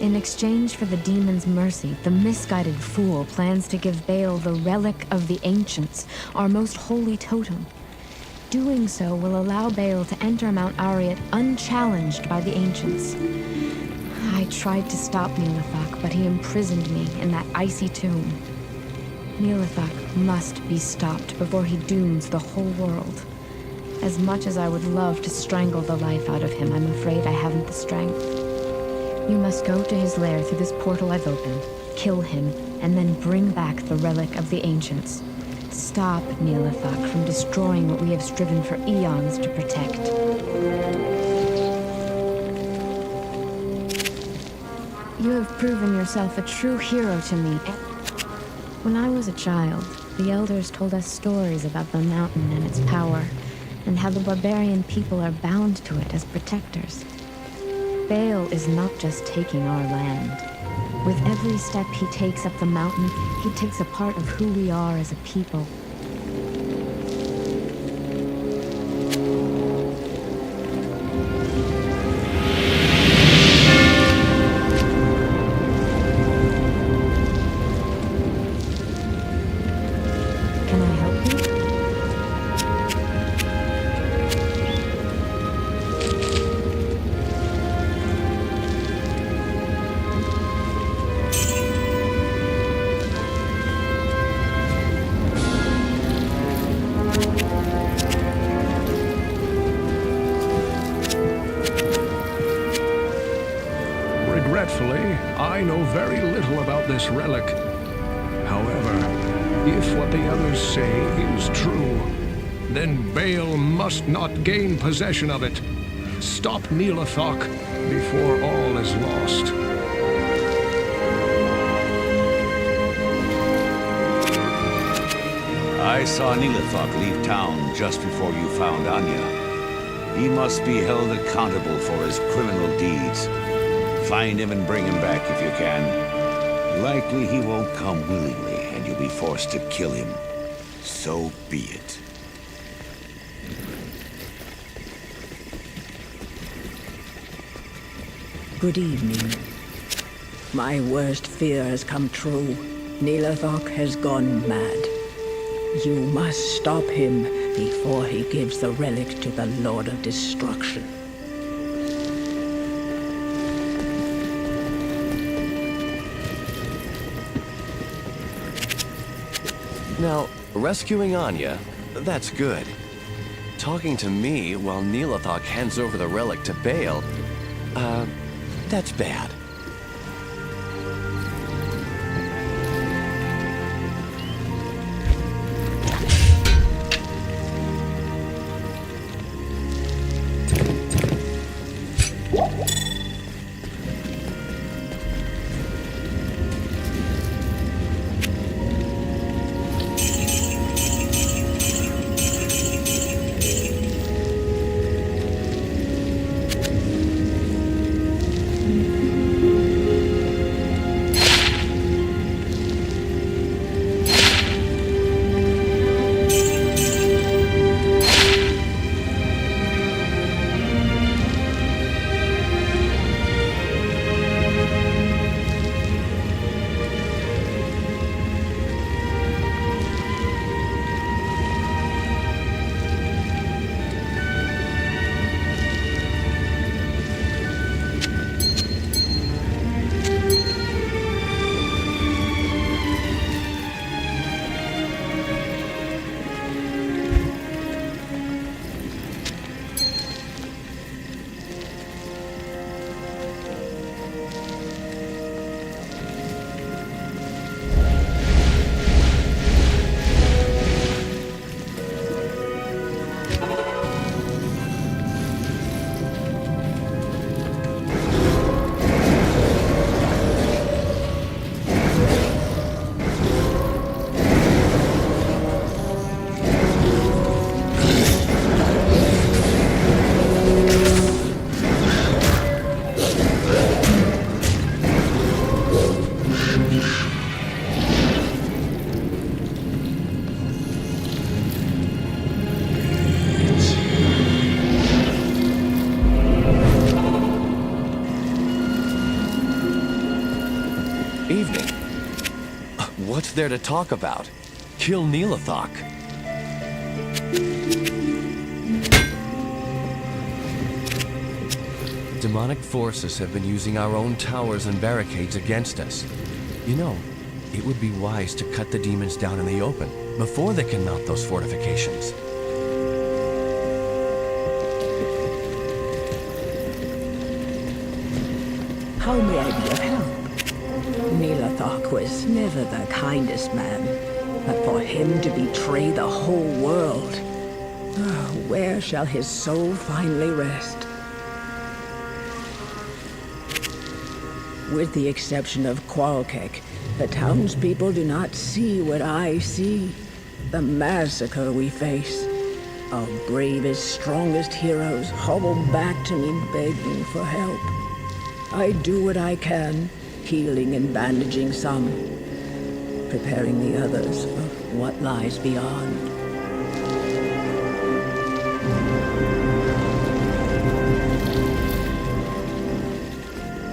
In exchange for the demon's mercy, the misguided fool plans to give Baal the relic of the ancients, our most holy totem. Doing so will allow Baal to enter Mount Ariat unchallenged by the ancients. I tried to stop Nilathak, but he imprisoned me in that icy tomb. Nilathak must be stopped before he dooms the whole world. As much as I would love to strangle the life out of him, I'm afraid I haven't the strength. You must go to his lair through this portal I've opened, kill him, and then bring back the relic of the ancients. Stop Nilathak from destroying what we have striven for eons to protect. You have proven yourself a true hero to me. When I was a child, the elders told us stories about the mountain and its power, and how the barbarian people are bound to it as protectors. Baal is not just taking our land. With every step he takes up the mountain, he takes a part of who we are as a people. Can I help you? Regretfully, I know very little about this relic. However, if what the others say is true, then Baal must not gain possession of it. Stop Nilathak before all is lost. I saw Nilathak leave town just before you found Anya. He must be held accountable for his criminal deeds. Find him and bring him back if you can. Likely he won't come willingly, and you'll be forced to kill him. So be it. Good evening. My worst fear has come true. Nilathak has gone mad. You must stop him before he gives the relic to the Lord of Destruction. Now, rescuing Anya, that's good. Talking to me while Nilathak hands over the relic to Baal, that's bad. What's there to talk about? Kill Neelathok. Demonic forces have been using our own towers and barricades against us. You know, it would be wise to cut the demons down in the open before they can mount those fortifications. How may I be of help? Neelathok was never the kindest man, but for him to betray the whole world, where shall his soul finally rest? With the exception of Qualkek, the townspeople do not see what I see. The massacre we face. Our bravest, strongest heroes hobble back to me begging for help. I do what I can, healing and bandaging some, preparing the others for what lies beyond.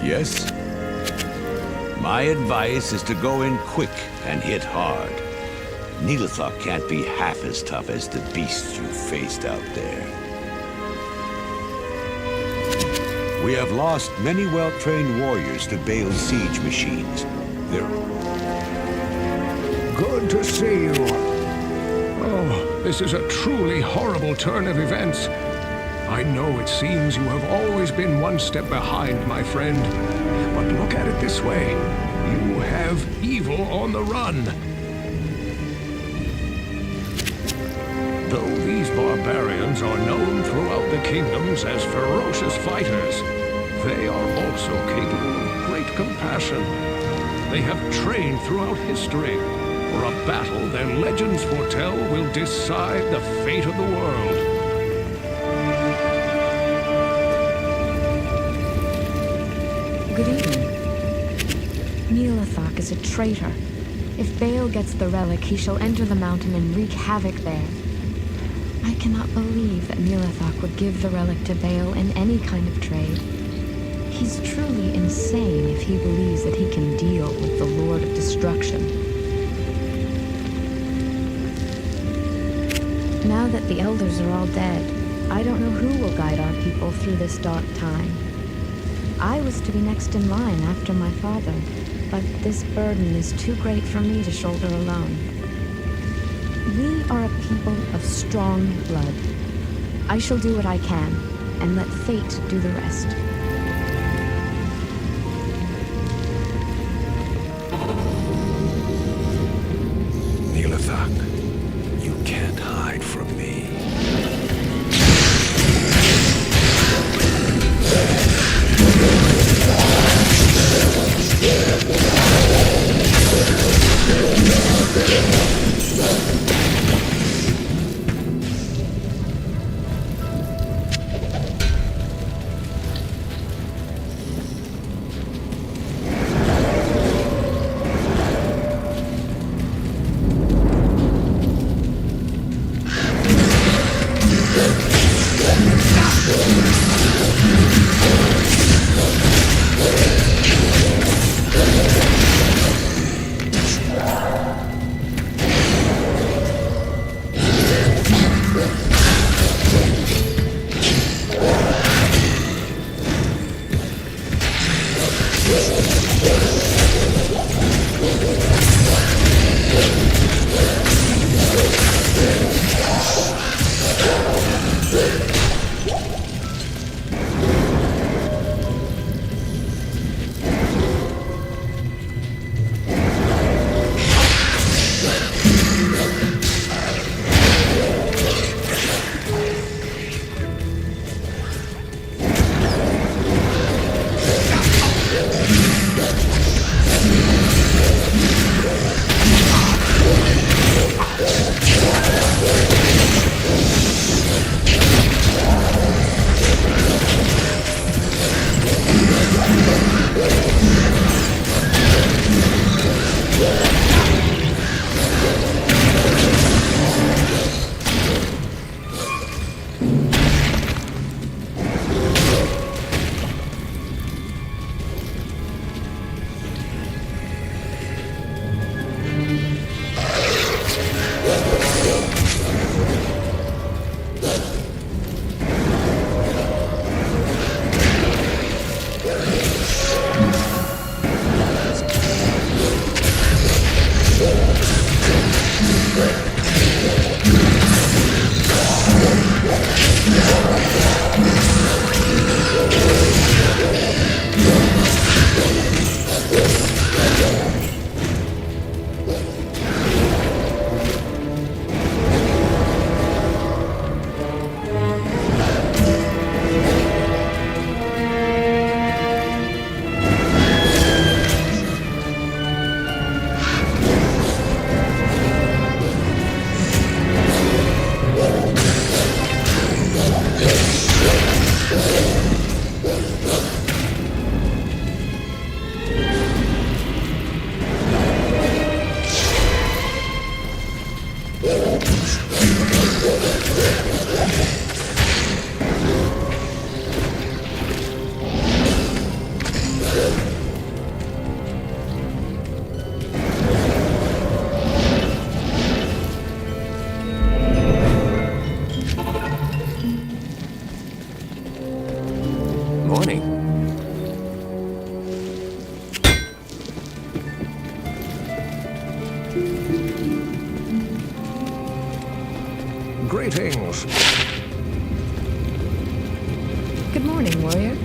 Yes? My advice is to go in quick and hit hard. Neelathok can't be half as tough as the beasts you faced out there. We have lost many well-trained warriors to Baal's siege machines. They're... Good to see you. Oh, this is a truly horrible turn of events. I know it seems you have always been one step behind, my friend. But look at it this way. You have evil on the run. Though these barbarians are known throughout the kingdoms as ferocious fighters, they are also capable of great compassion. They have trained throughout history for a battle their legends foretell will decide the fate of the world. Good evening. Neelathok is a traitor. If Baal gets the relic, he shall enter the mountain and wreak havoc there. I cannot believe that Neelathok would give the relic to Baal in any kind of trade. He's truly insane if he believes that he can deal with the Lord of Destruction. Now that the elders are all dead, I don't know who will guide our people through this dark time. I was to be next in line after my father, but this burden is too great for me to shoulder alone. We are a people of strong blood. I shall do what I can, and let fate do the rest. Neelathok, you can't hide from me. Good morning, warrior.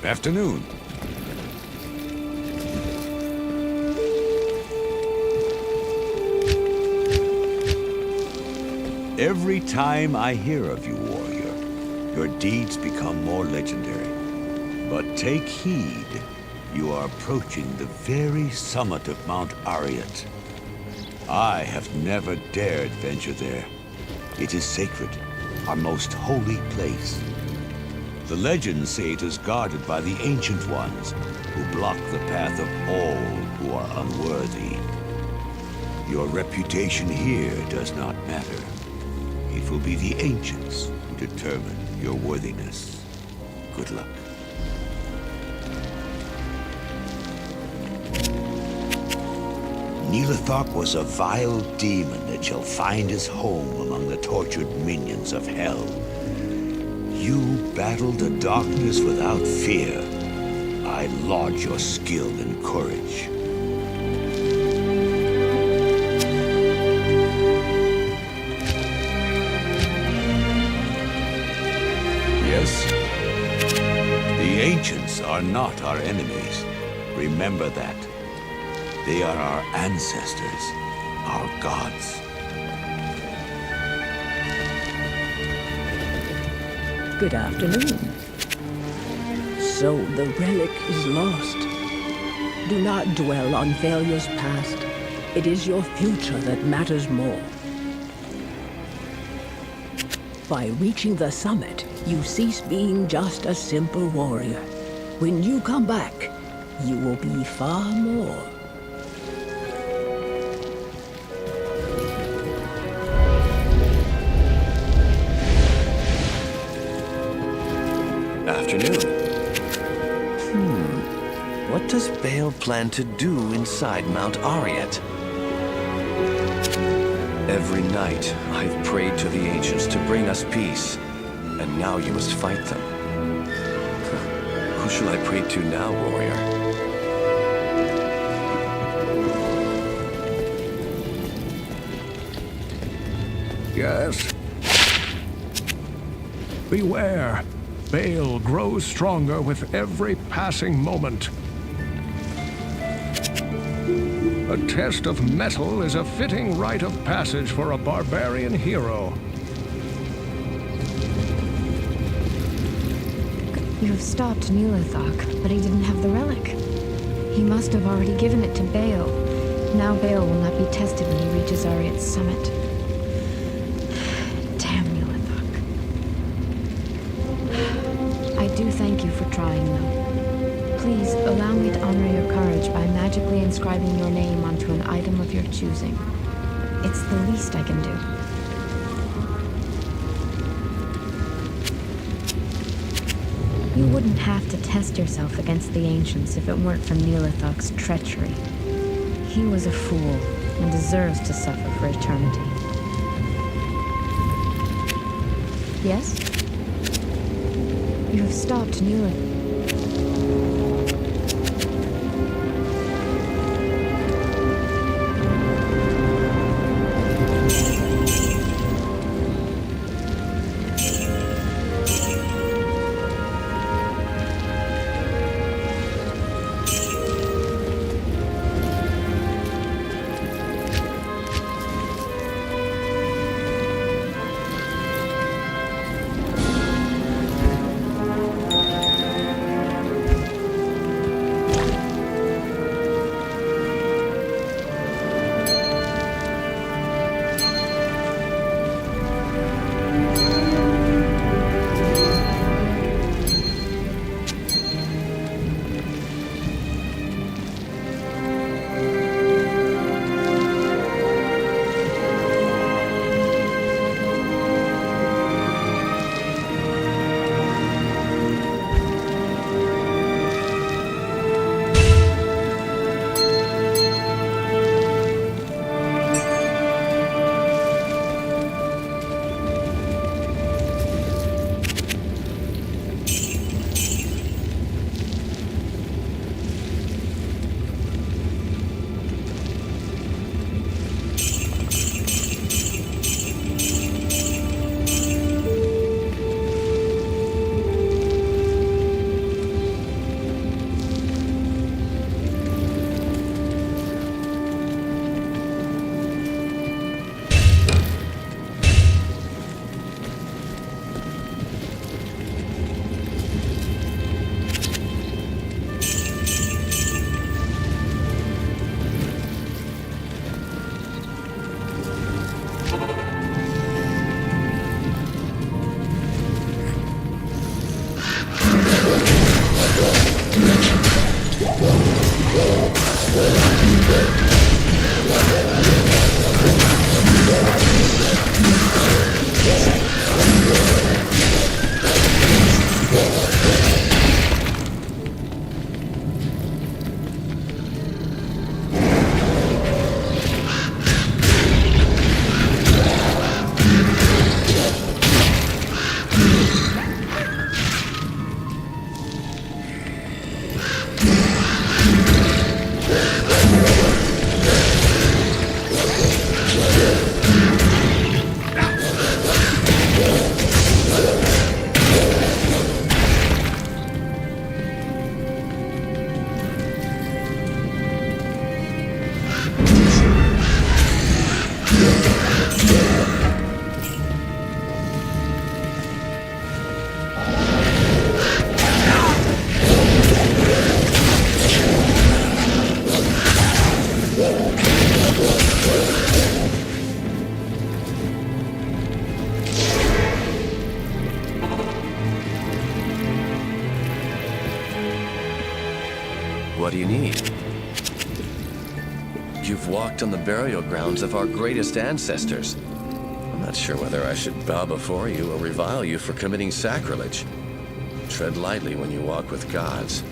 Afternoon. Every time I hear of you, warrior, your deeds become more legendary. But take heed. You are approaching the very summit of Mount Ariat. I have never dared venture there. It is sacred, our most holy place. The legends say it is guarded by the Ancient Ones, who block the path of all who are unworthy. Your reputation here does not matter. It will be the Ancients who determine your worthiness. Good luck. Neelathok was a vile demon that shall find his home among the tortured minions of hell. You battled the darkness without fear. I laud your skill and courage. Yes? The Ancients are not our enemies. Remember that. They are our ancestors, our gods. Good afternoon. So the relic is lost. Do not dwell on failures past. It is your future that matters more. By reaching the summit, you cease being just a simple warrior. When you come back, you will be far more. Afternoon. What does Baal plan to do inside Mount Ariat? Every night, I've prayed to the ancients to bring us peace, and now you must fight them. Who shall I pray to now, warrior? Yes. Beware. Baal grows stronger with every passing moment. A test of mettle is a fitting rite of passage for a barbarian hero. You have stopped Neelathok, but he didn't have the relic. He must have already given it to Baal. Now Baal will not be tested when he reaches Ariat's summit. Damn Neelathok. I do thank you for trying, though. Please, allow me to honor your courage by magically inscribing your name onto an item of your choosing. It's the least I can do. You wouldn't have to test yourself against the Ancients if it weren't for Neelathok's treachery. He was a fool and deserves to suffer for eternity. Yes? You have stopped Neelathok. What do you need? You've walked on the burial grounds of our greatest ancestors. I'm not sure whether I should bow before you or revile you for committing sacrilege. Tread lightly when you walk with gods.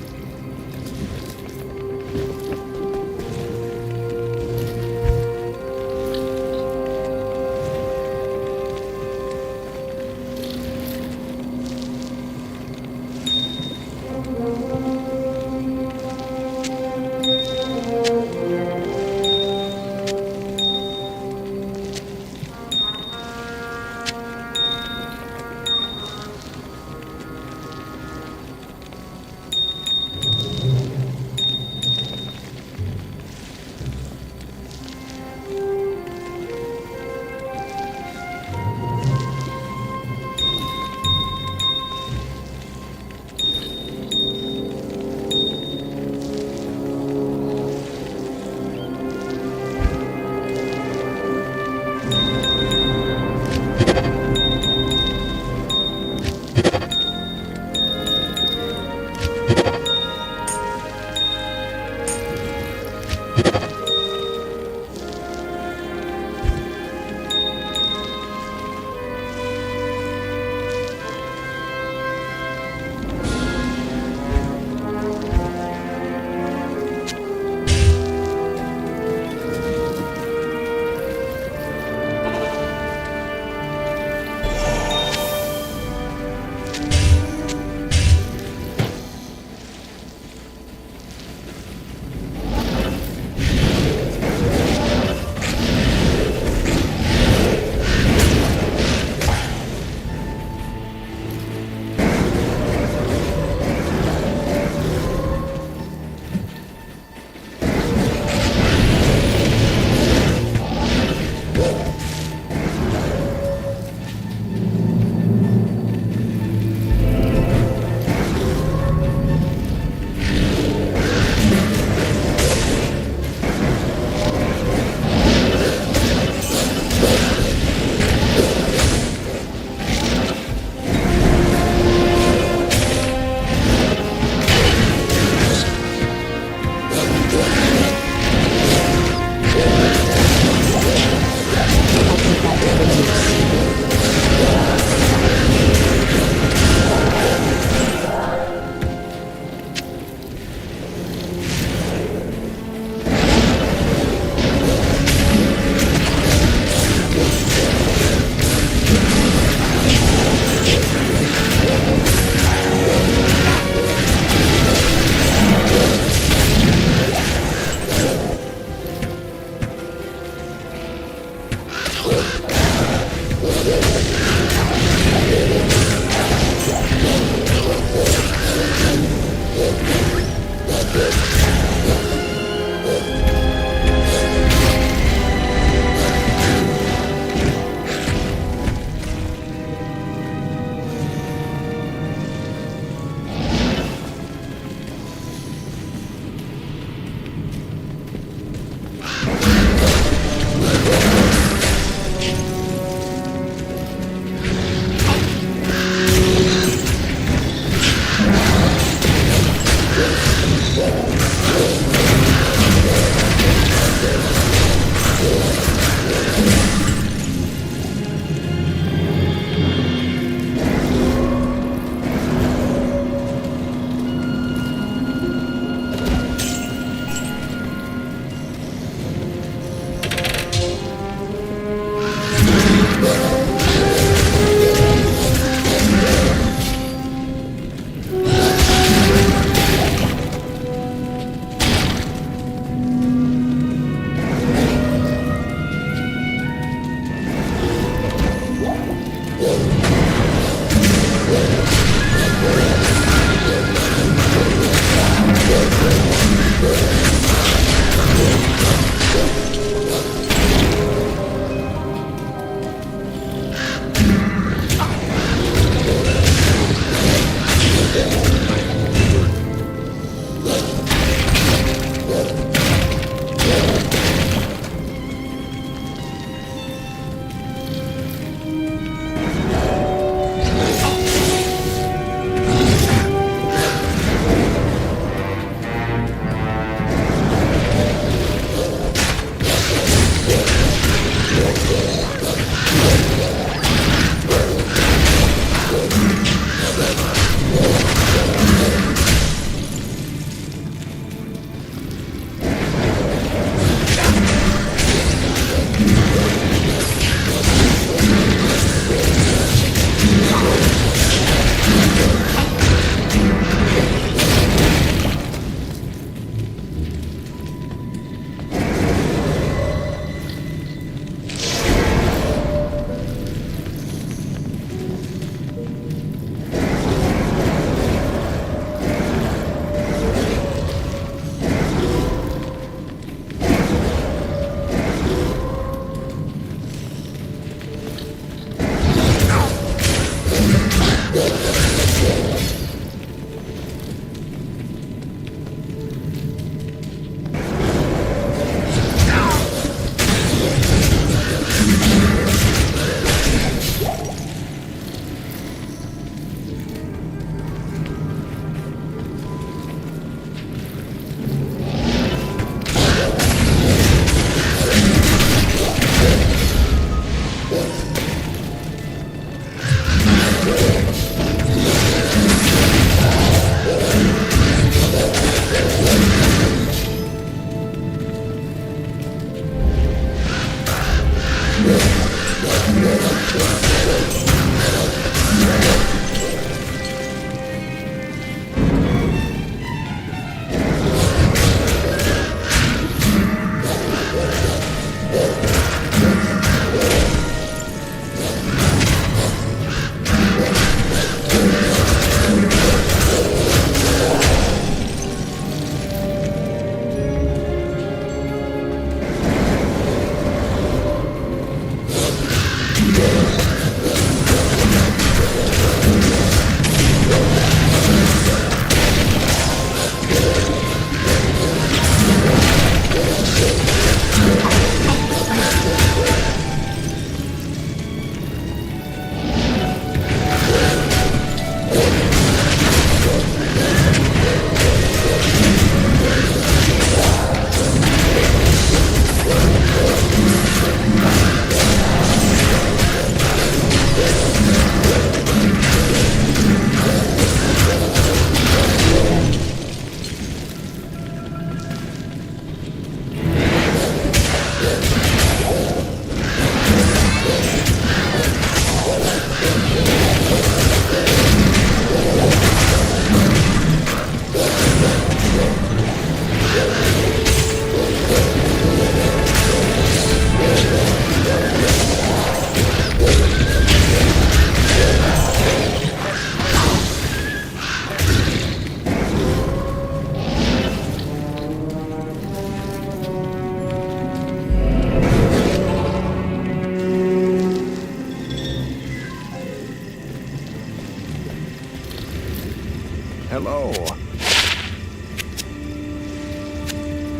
Hello.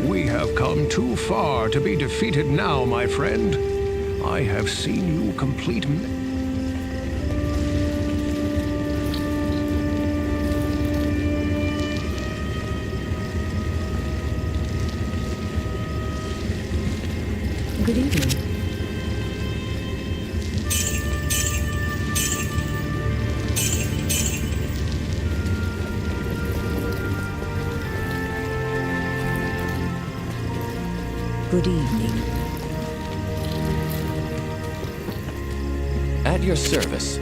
We have come too far to be defeated now, my friend. I have seen you complete... Good evening. Good evening. At your service.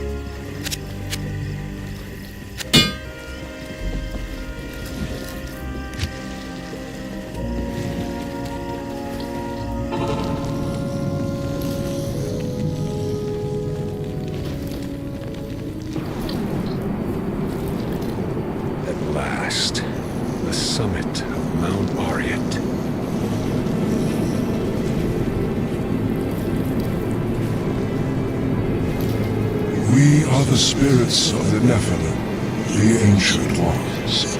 At last, the summit of Mount Ariat. We are the spirits of the Nephilim, the ancient ones.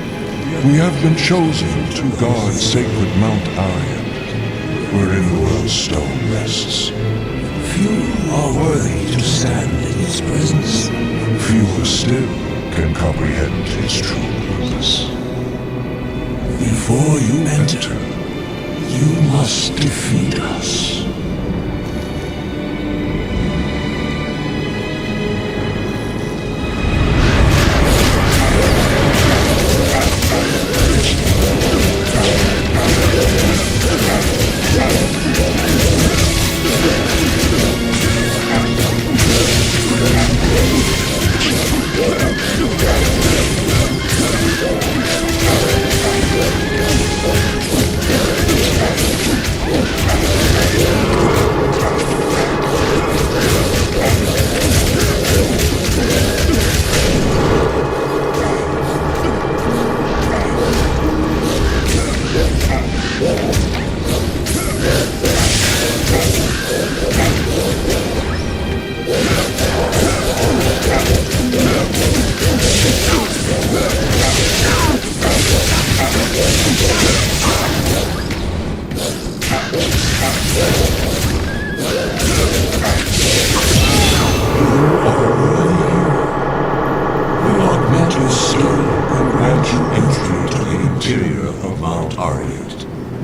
We have been chosen to guard sacred Mount Ariat, wherein the world's stone rests. Few are worthy to stand in its presence. Fewer still can comprehend its true purpose. Before you enter, you must defeat us.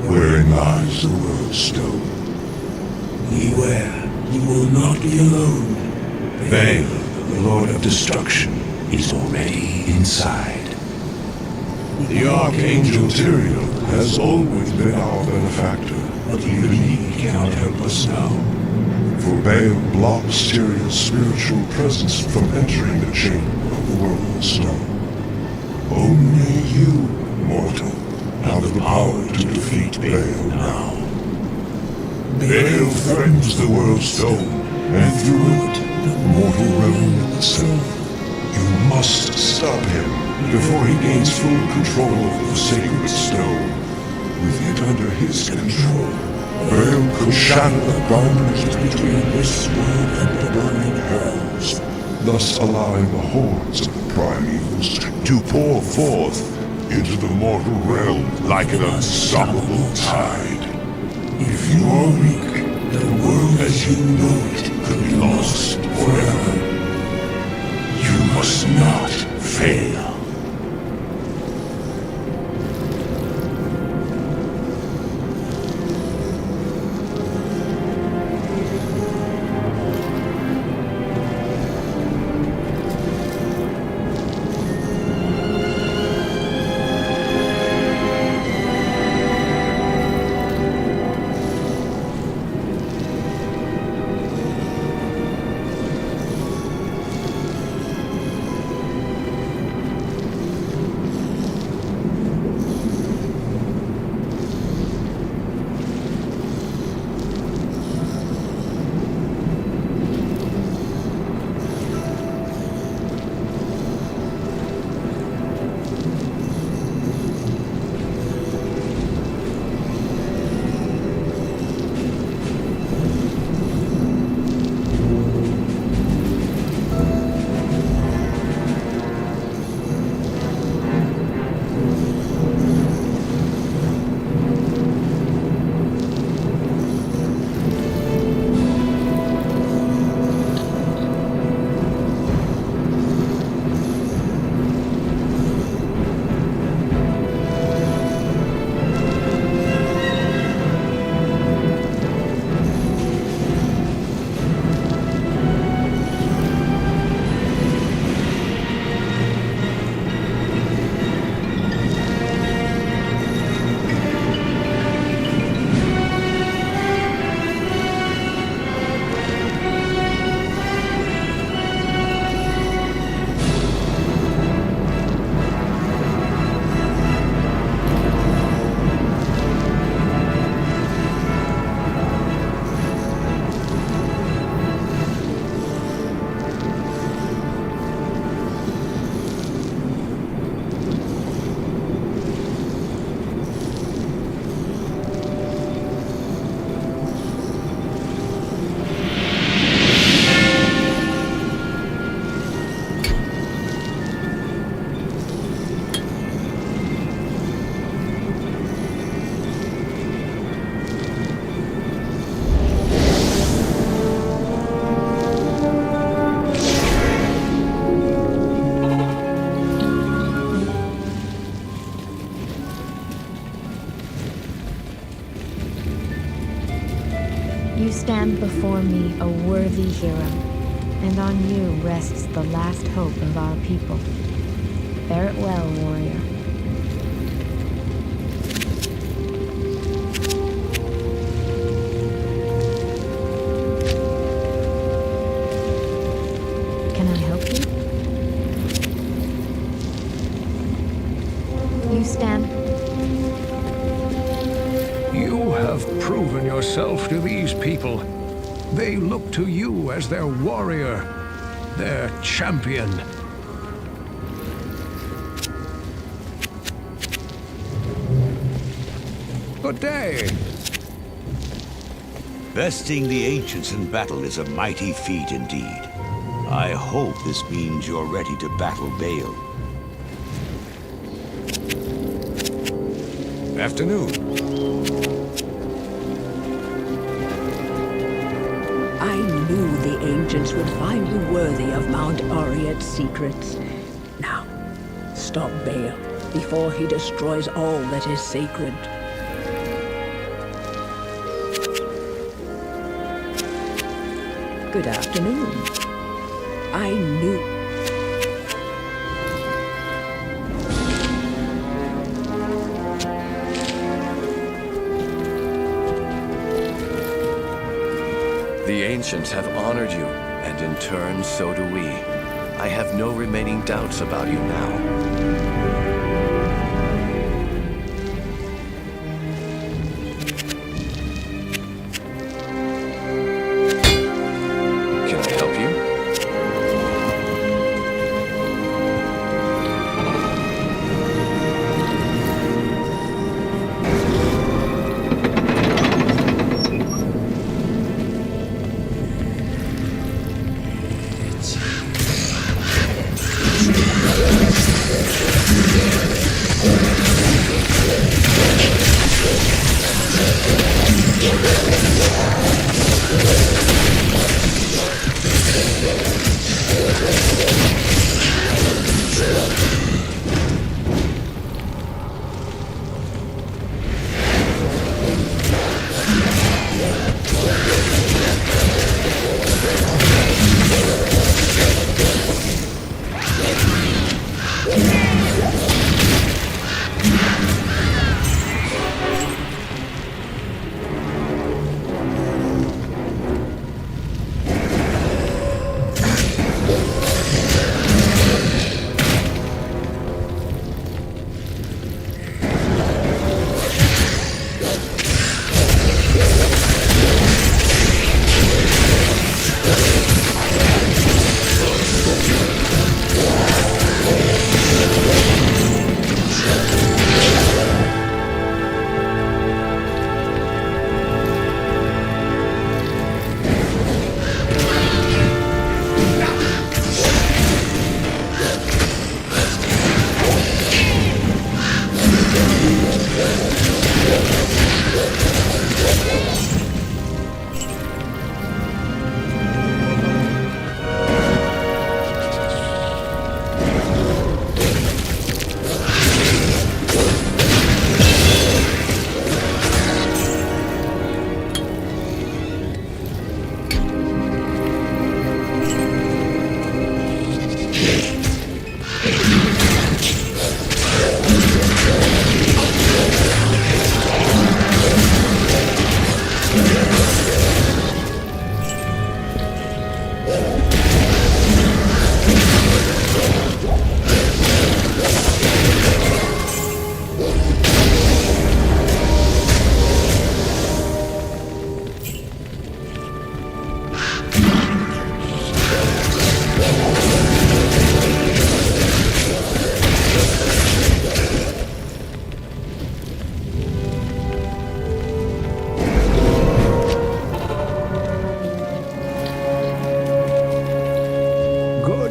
Wherein lies the world's stone. Beware, you will not be alone. Baal, the Lord of Destruction, is already inside. The Archangel Tyrael has always been our benefactor, but even he cannot help us now. for Baal blocks Tyrion's spiritual presence from entering the chamber of the World Stone. Only you, mortal, have the power to defeat Baal now. Baal threatens the World Stone, and through it, the mortal realm itself. You must stop him before he gains full control of the sacred stone. With it under his control, Baal could shatter the boundaries between this world and the burning hells, thus allowing the hordes of the primevals to pour forth into the mortal realm like an unstoppable tide. If you are weak, the world as you know it could be lost forever. You must not fail. You stand before me a worthy hero, and on you rests the last hope of our people. Bear it well, warrior. Can I help you? You stand... You have proven yourself to these people. They look to you as their warrior, their champion. Good day. Besting the ancients in battle is a mighty feat indeed. I hope this means you're ready to battle Baal. Afternoon. I knew the ancients would find you worthy of Mount Oriet's secrets. Now, stop Baal before he destroys all that is sacred. Good afternoon. I knew... The ancients have honored you, and in turn, so do we. I have no remaining doubts about you now.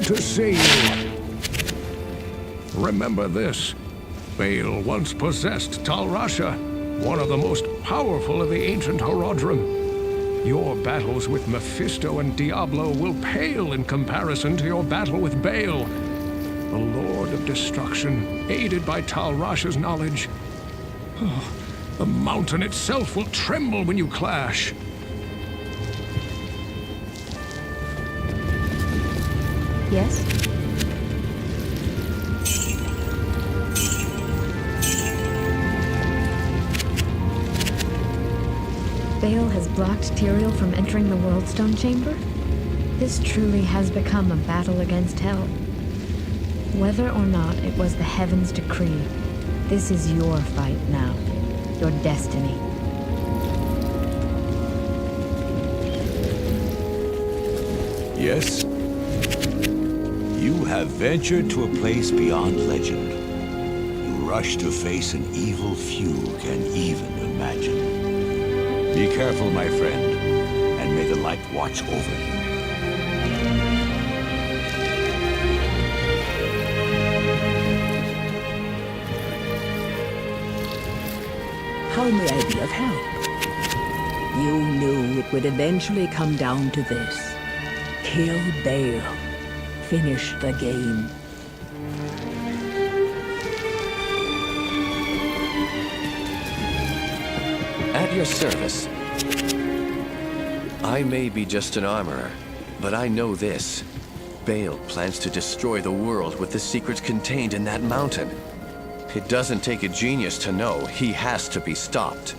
To see you. Remember this. Baal once possessed Tal Rasha, one of the most powerful of the ancient Horodrim. Your battles with Mephisto and Diablo will pale in comparison to your battle with Baal, the Lord of Destruction, aided by Tal Rasha's knowledge. Oh, the mountain itself will tremble when you clash. Yes? Baal has blocked Tyrael from entering the Worldstone Chamber? This truly has become a battle against hell. Whether or not it was the Heavens' decree, this is your fight now. Your destiny. Yes? You have ventured to a place beyond legend. You rush to face an evil few can even imagine. Be careful, my friend, and may the light watch over you. How may I be of help? You knew it would eventually come down to this. Kill Baal. Finish the game. At your service. I may be just an armorer, but I know this. Baal plans to destroy the world with the secrets contained in that mountain. It doesn't take a genius to know he has to be stopped.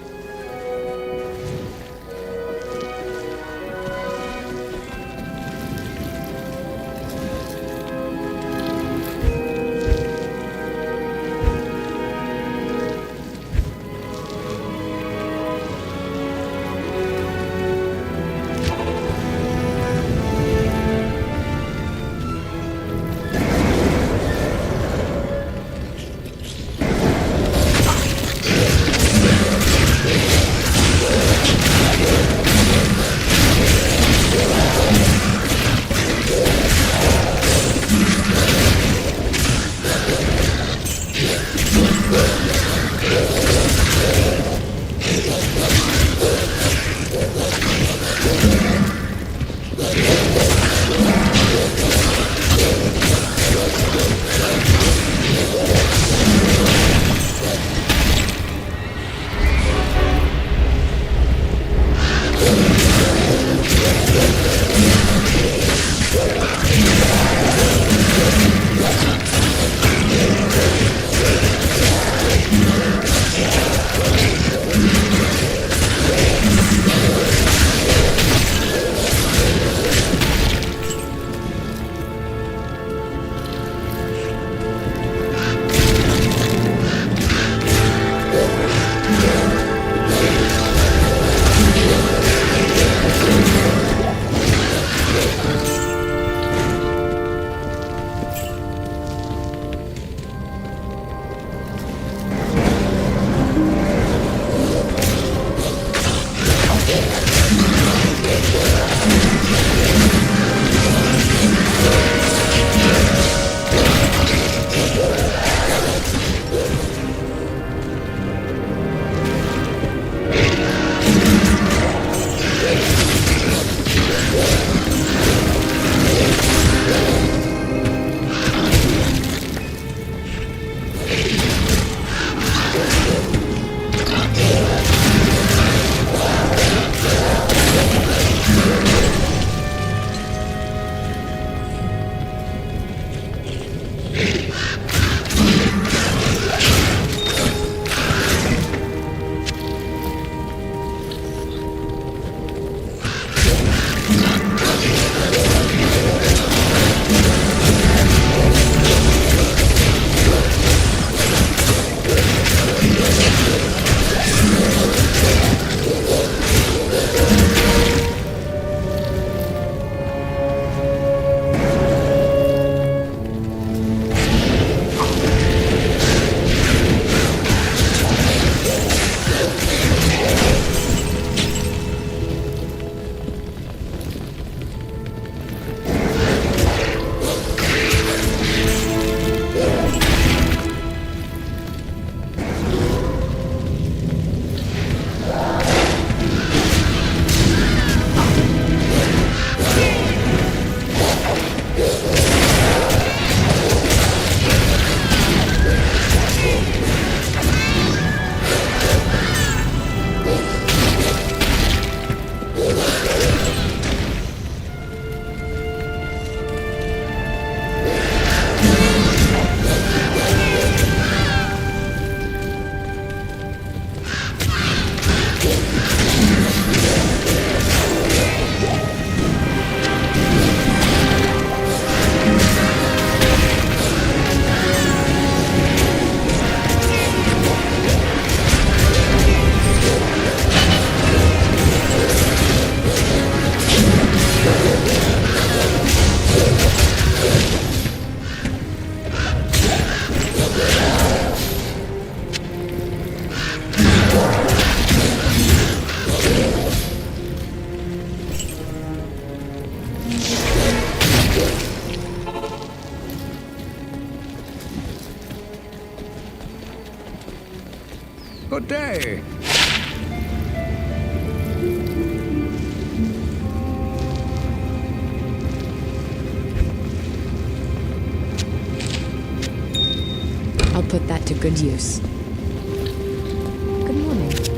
Good day. I'll put that to good use. Good morning.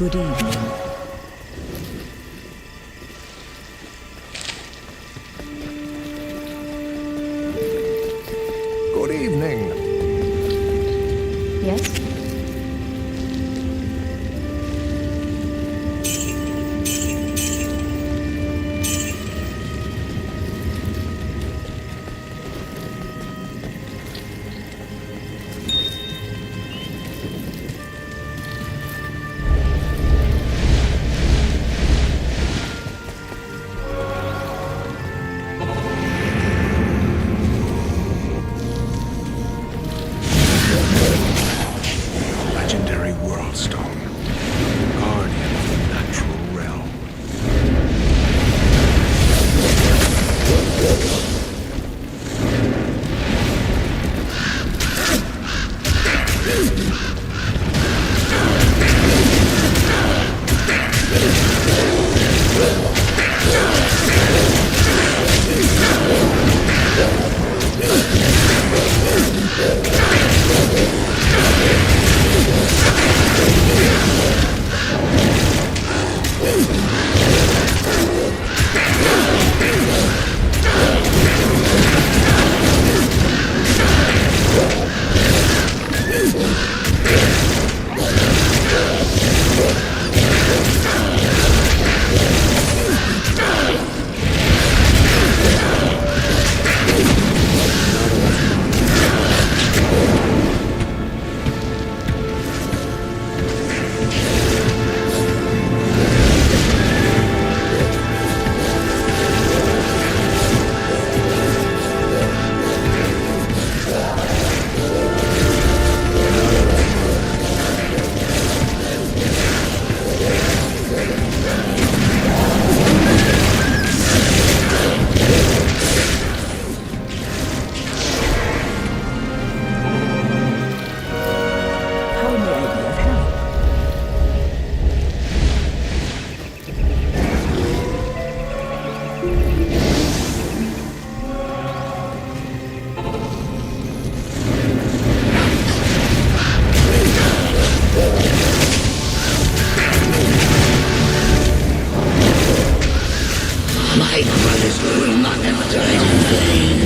Good evening. Good evening. Yes? Legendary world stone, guardian of the natural realm. My brothers will not ever die in vain.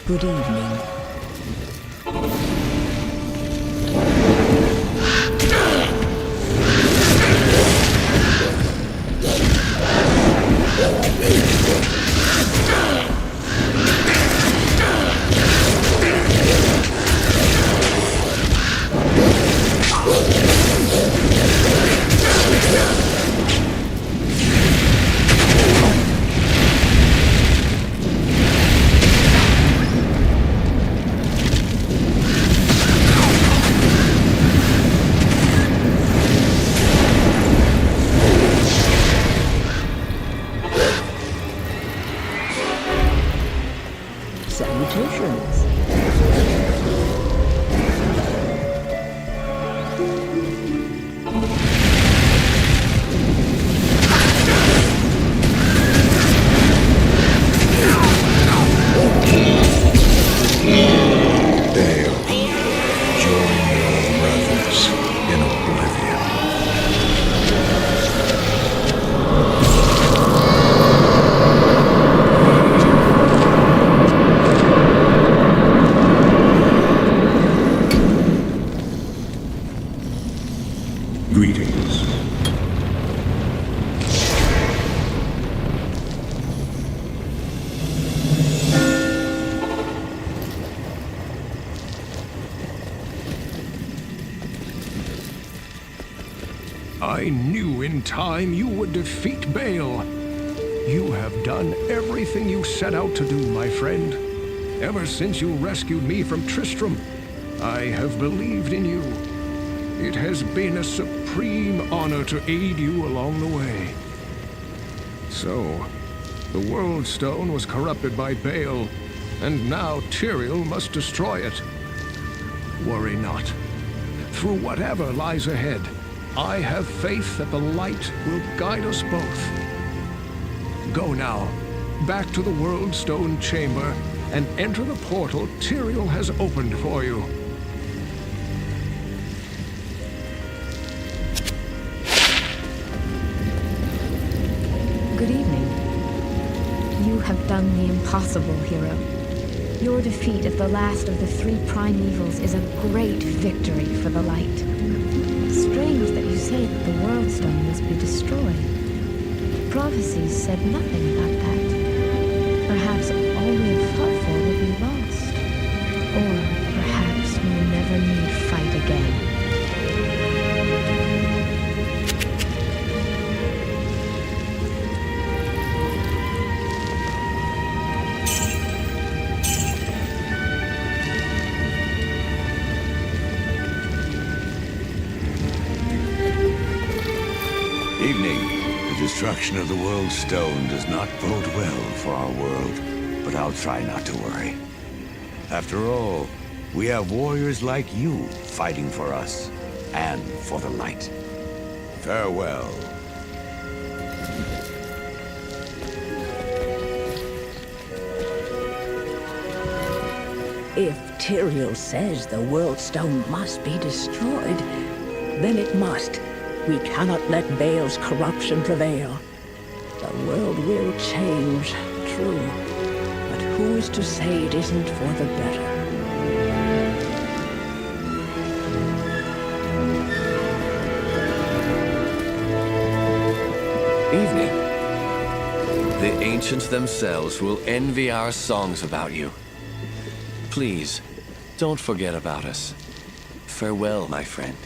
Good evening. Salutations. I knew in time you would defeat Baal. You have done everything you set out to do, my friend. Ever since you rescued me from Tristram, I have believed in you. It has been a supreme honor to aid you along the way. So, the World Stone was corrupted by Baal, and now Tyrael must destroy it. Worry not. Through whatever lies ahead, I have faith that the light will guide us both. Go now, back to the World Stone Chamber, and enter the portal Tyrael has opened for you. Good evening. You have done the impossible, hero. Your defeat of the last of the three primevals is a great victory for the light. Strange that you say that the World Stone must be destroyed. Prophecies said nothing about that. Perhaps all we have fought for will be lost. Or perhaps we will never need fight again. Evening. The destruction of the World Stone does not bode well for our world, but I'll try not to worry. After all, we have warriors like you fighting for us, and for the light. Farewell. If Tyrael says the World Stone must be destroyed, then it must. We cannot let Baal's corruption prevail. The world will change, true. But who is to say it isn't for the better? Evening. The ancients themselves will envy our songs about you. Please, don't forget about us. Farewell, my friend.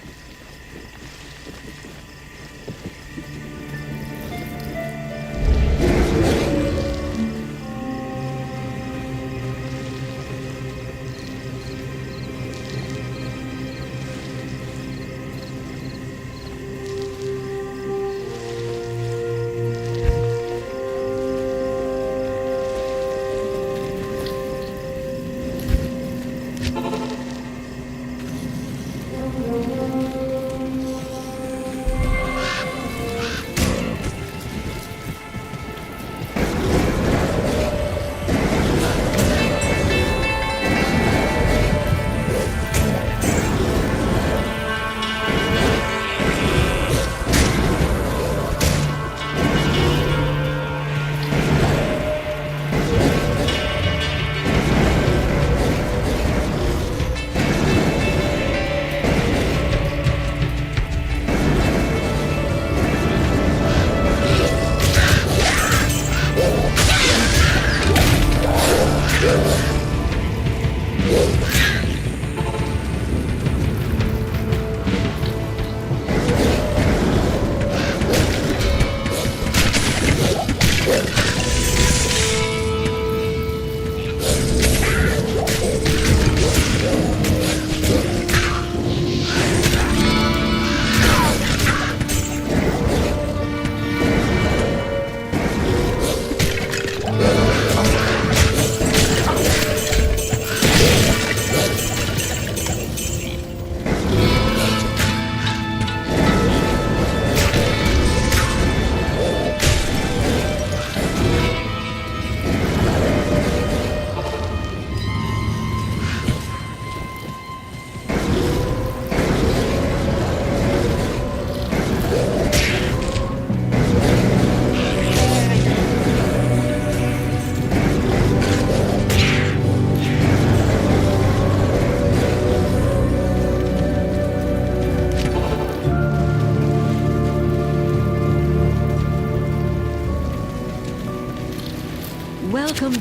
Welcome.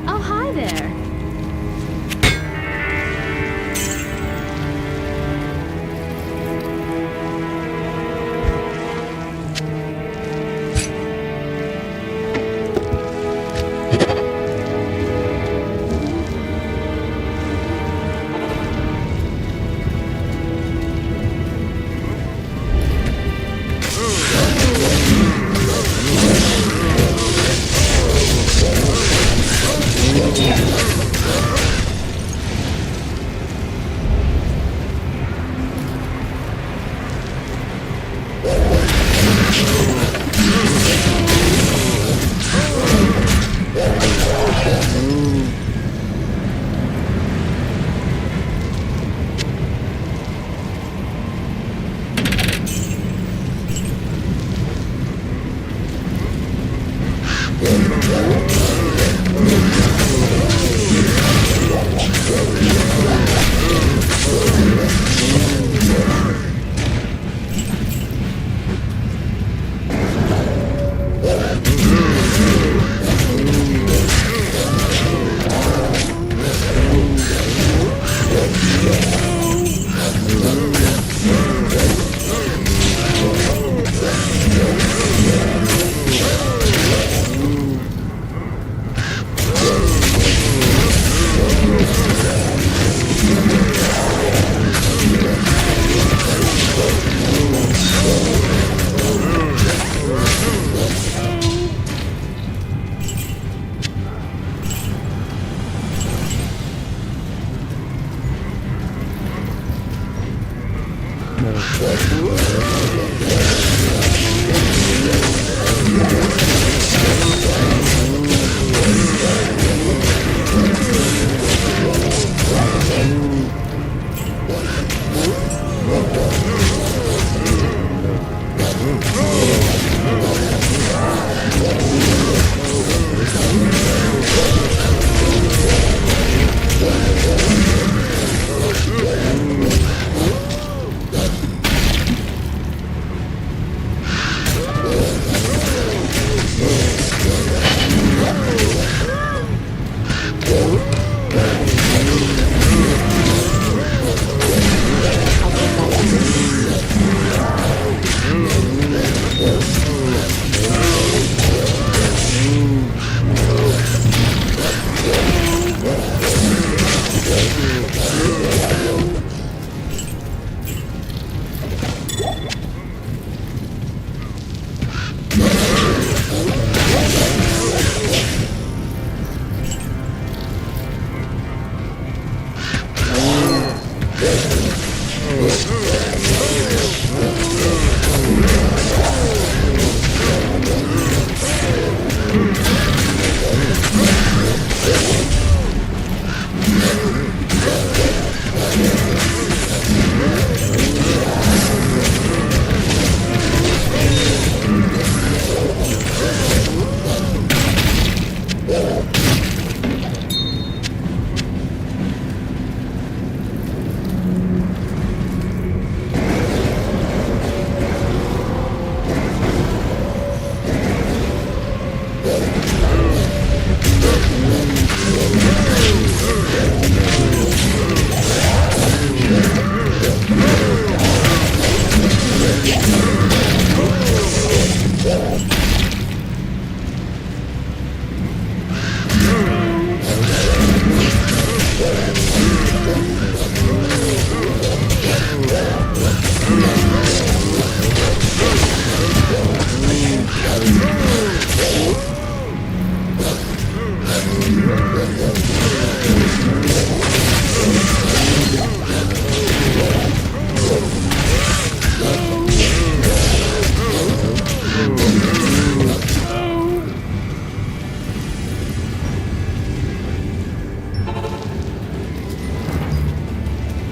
Oh, hi there.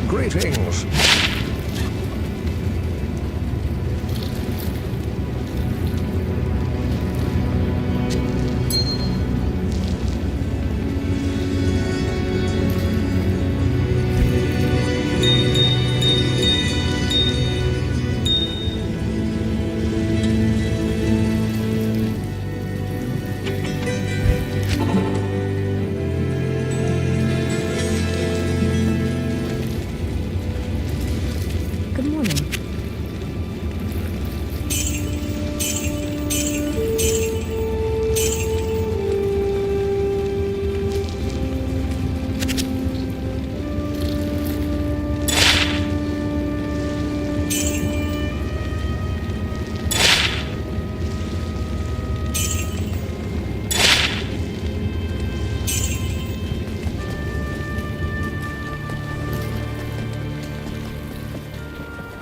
Greetings.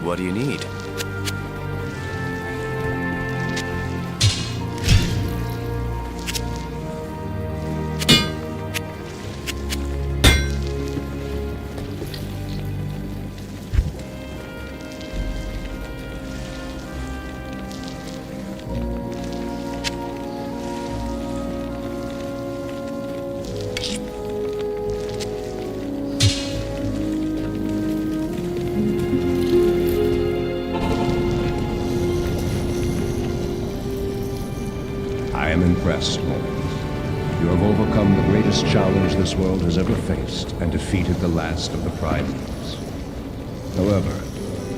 What do you need? I am impressed, Lord. You have overcome the greatest challenge this world has ever faced and defeated the last of the primeval. However,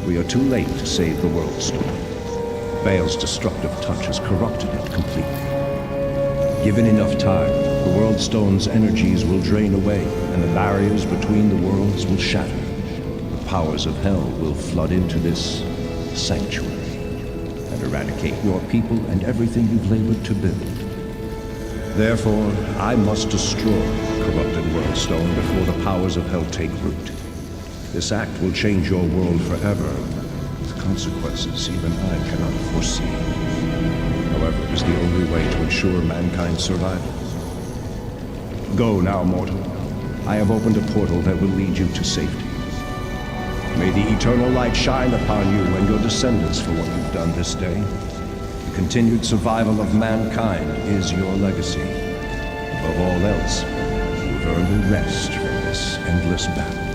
we are too late to save the World Stone. Baal's destructive touch has corrupted it completely. Given enough time, the World Stone's energies will drain away, and the barriers between the worlds will shatter. The powers of hell will flood into this sanctuary and eradicate your people and everything you've labored to build. Therefore, I must destroy the corrupted World Stone before the powers of hell take root. This act will change your world forever, with consequences even I cannot foresee. However, it is the only way to ensure mankind's survival. Go now, mortal. I have opened a portal that will lead you to safety. May the eternal light shine upon you and your descendants for what you've done this day. The continued survival of mankind is your legacy. Above all else, you've earned a rest from this endless battle.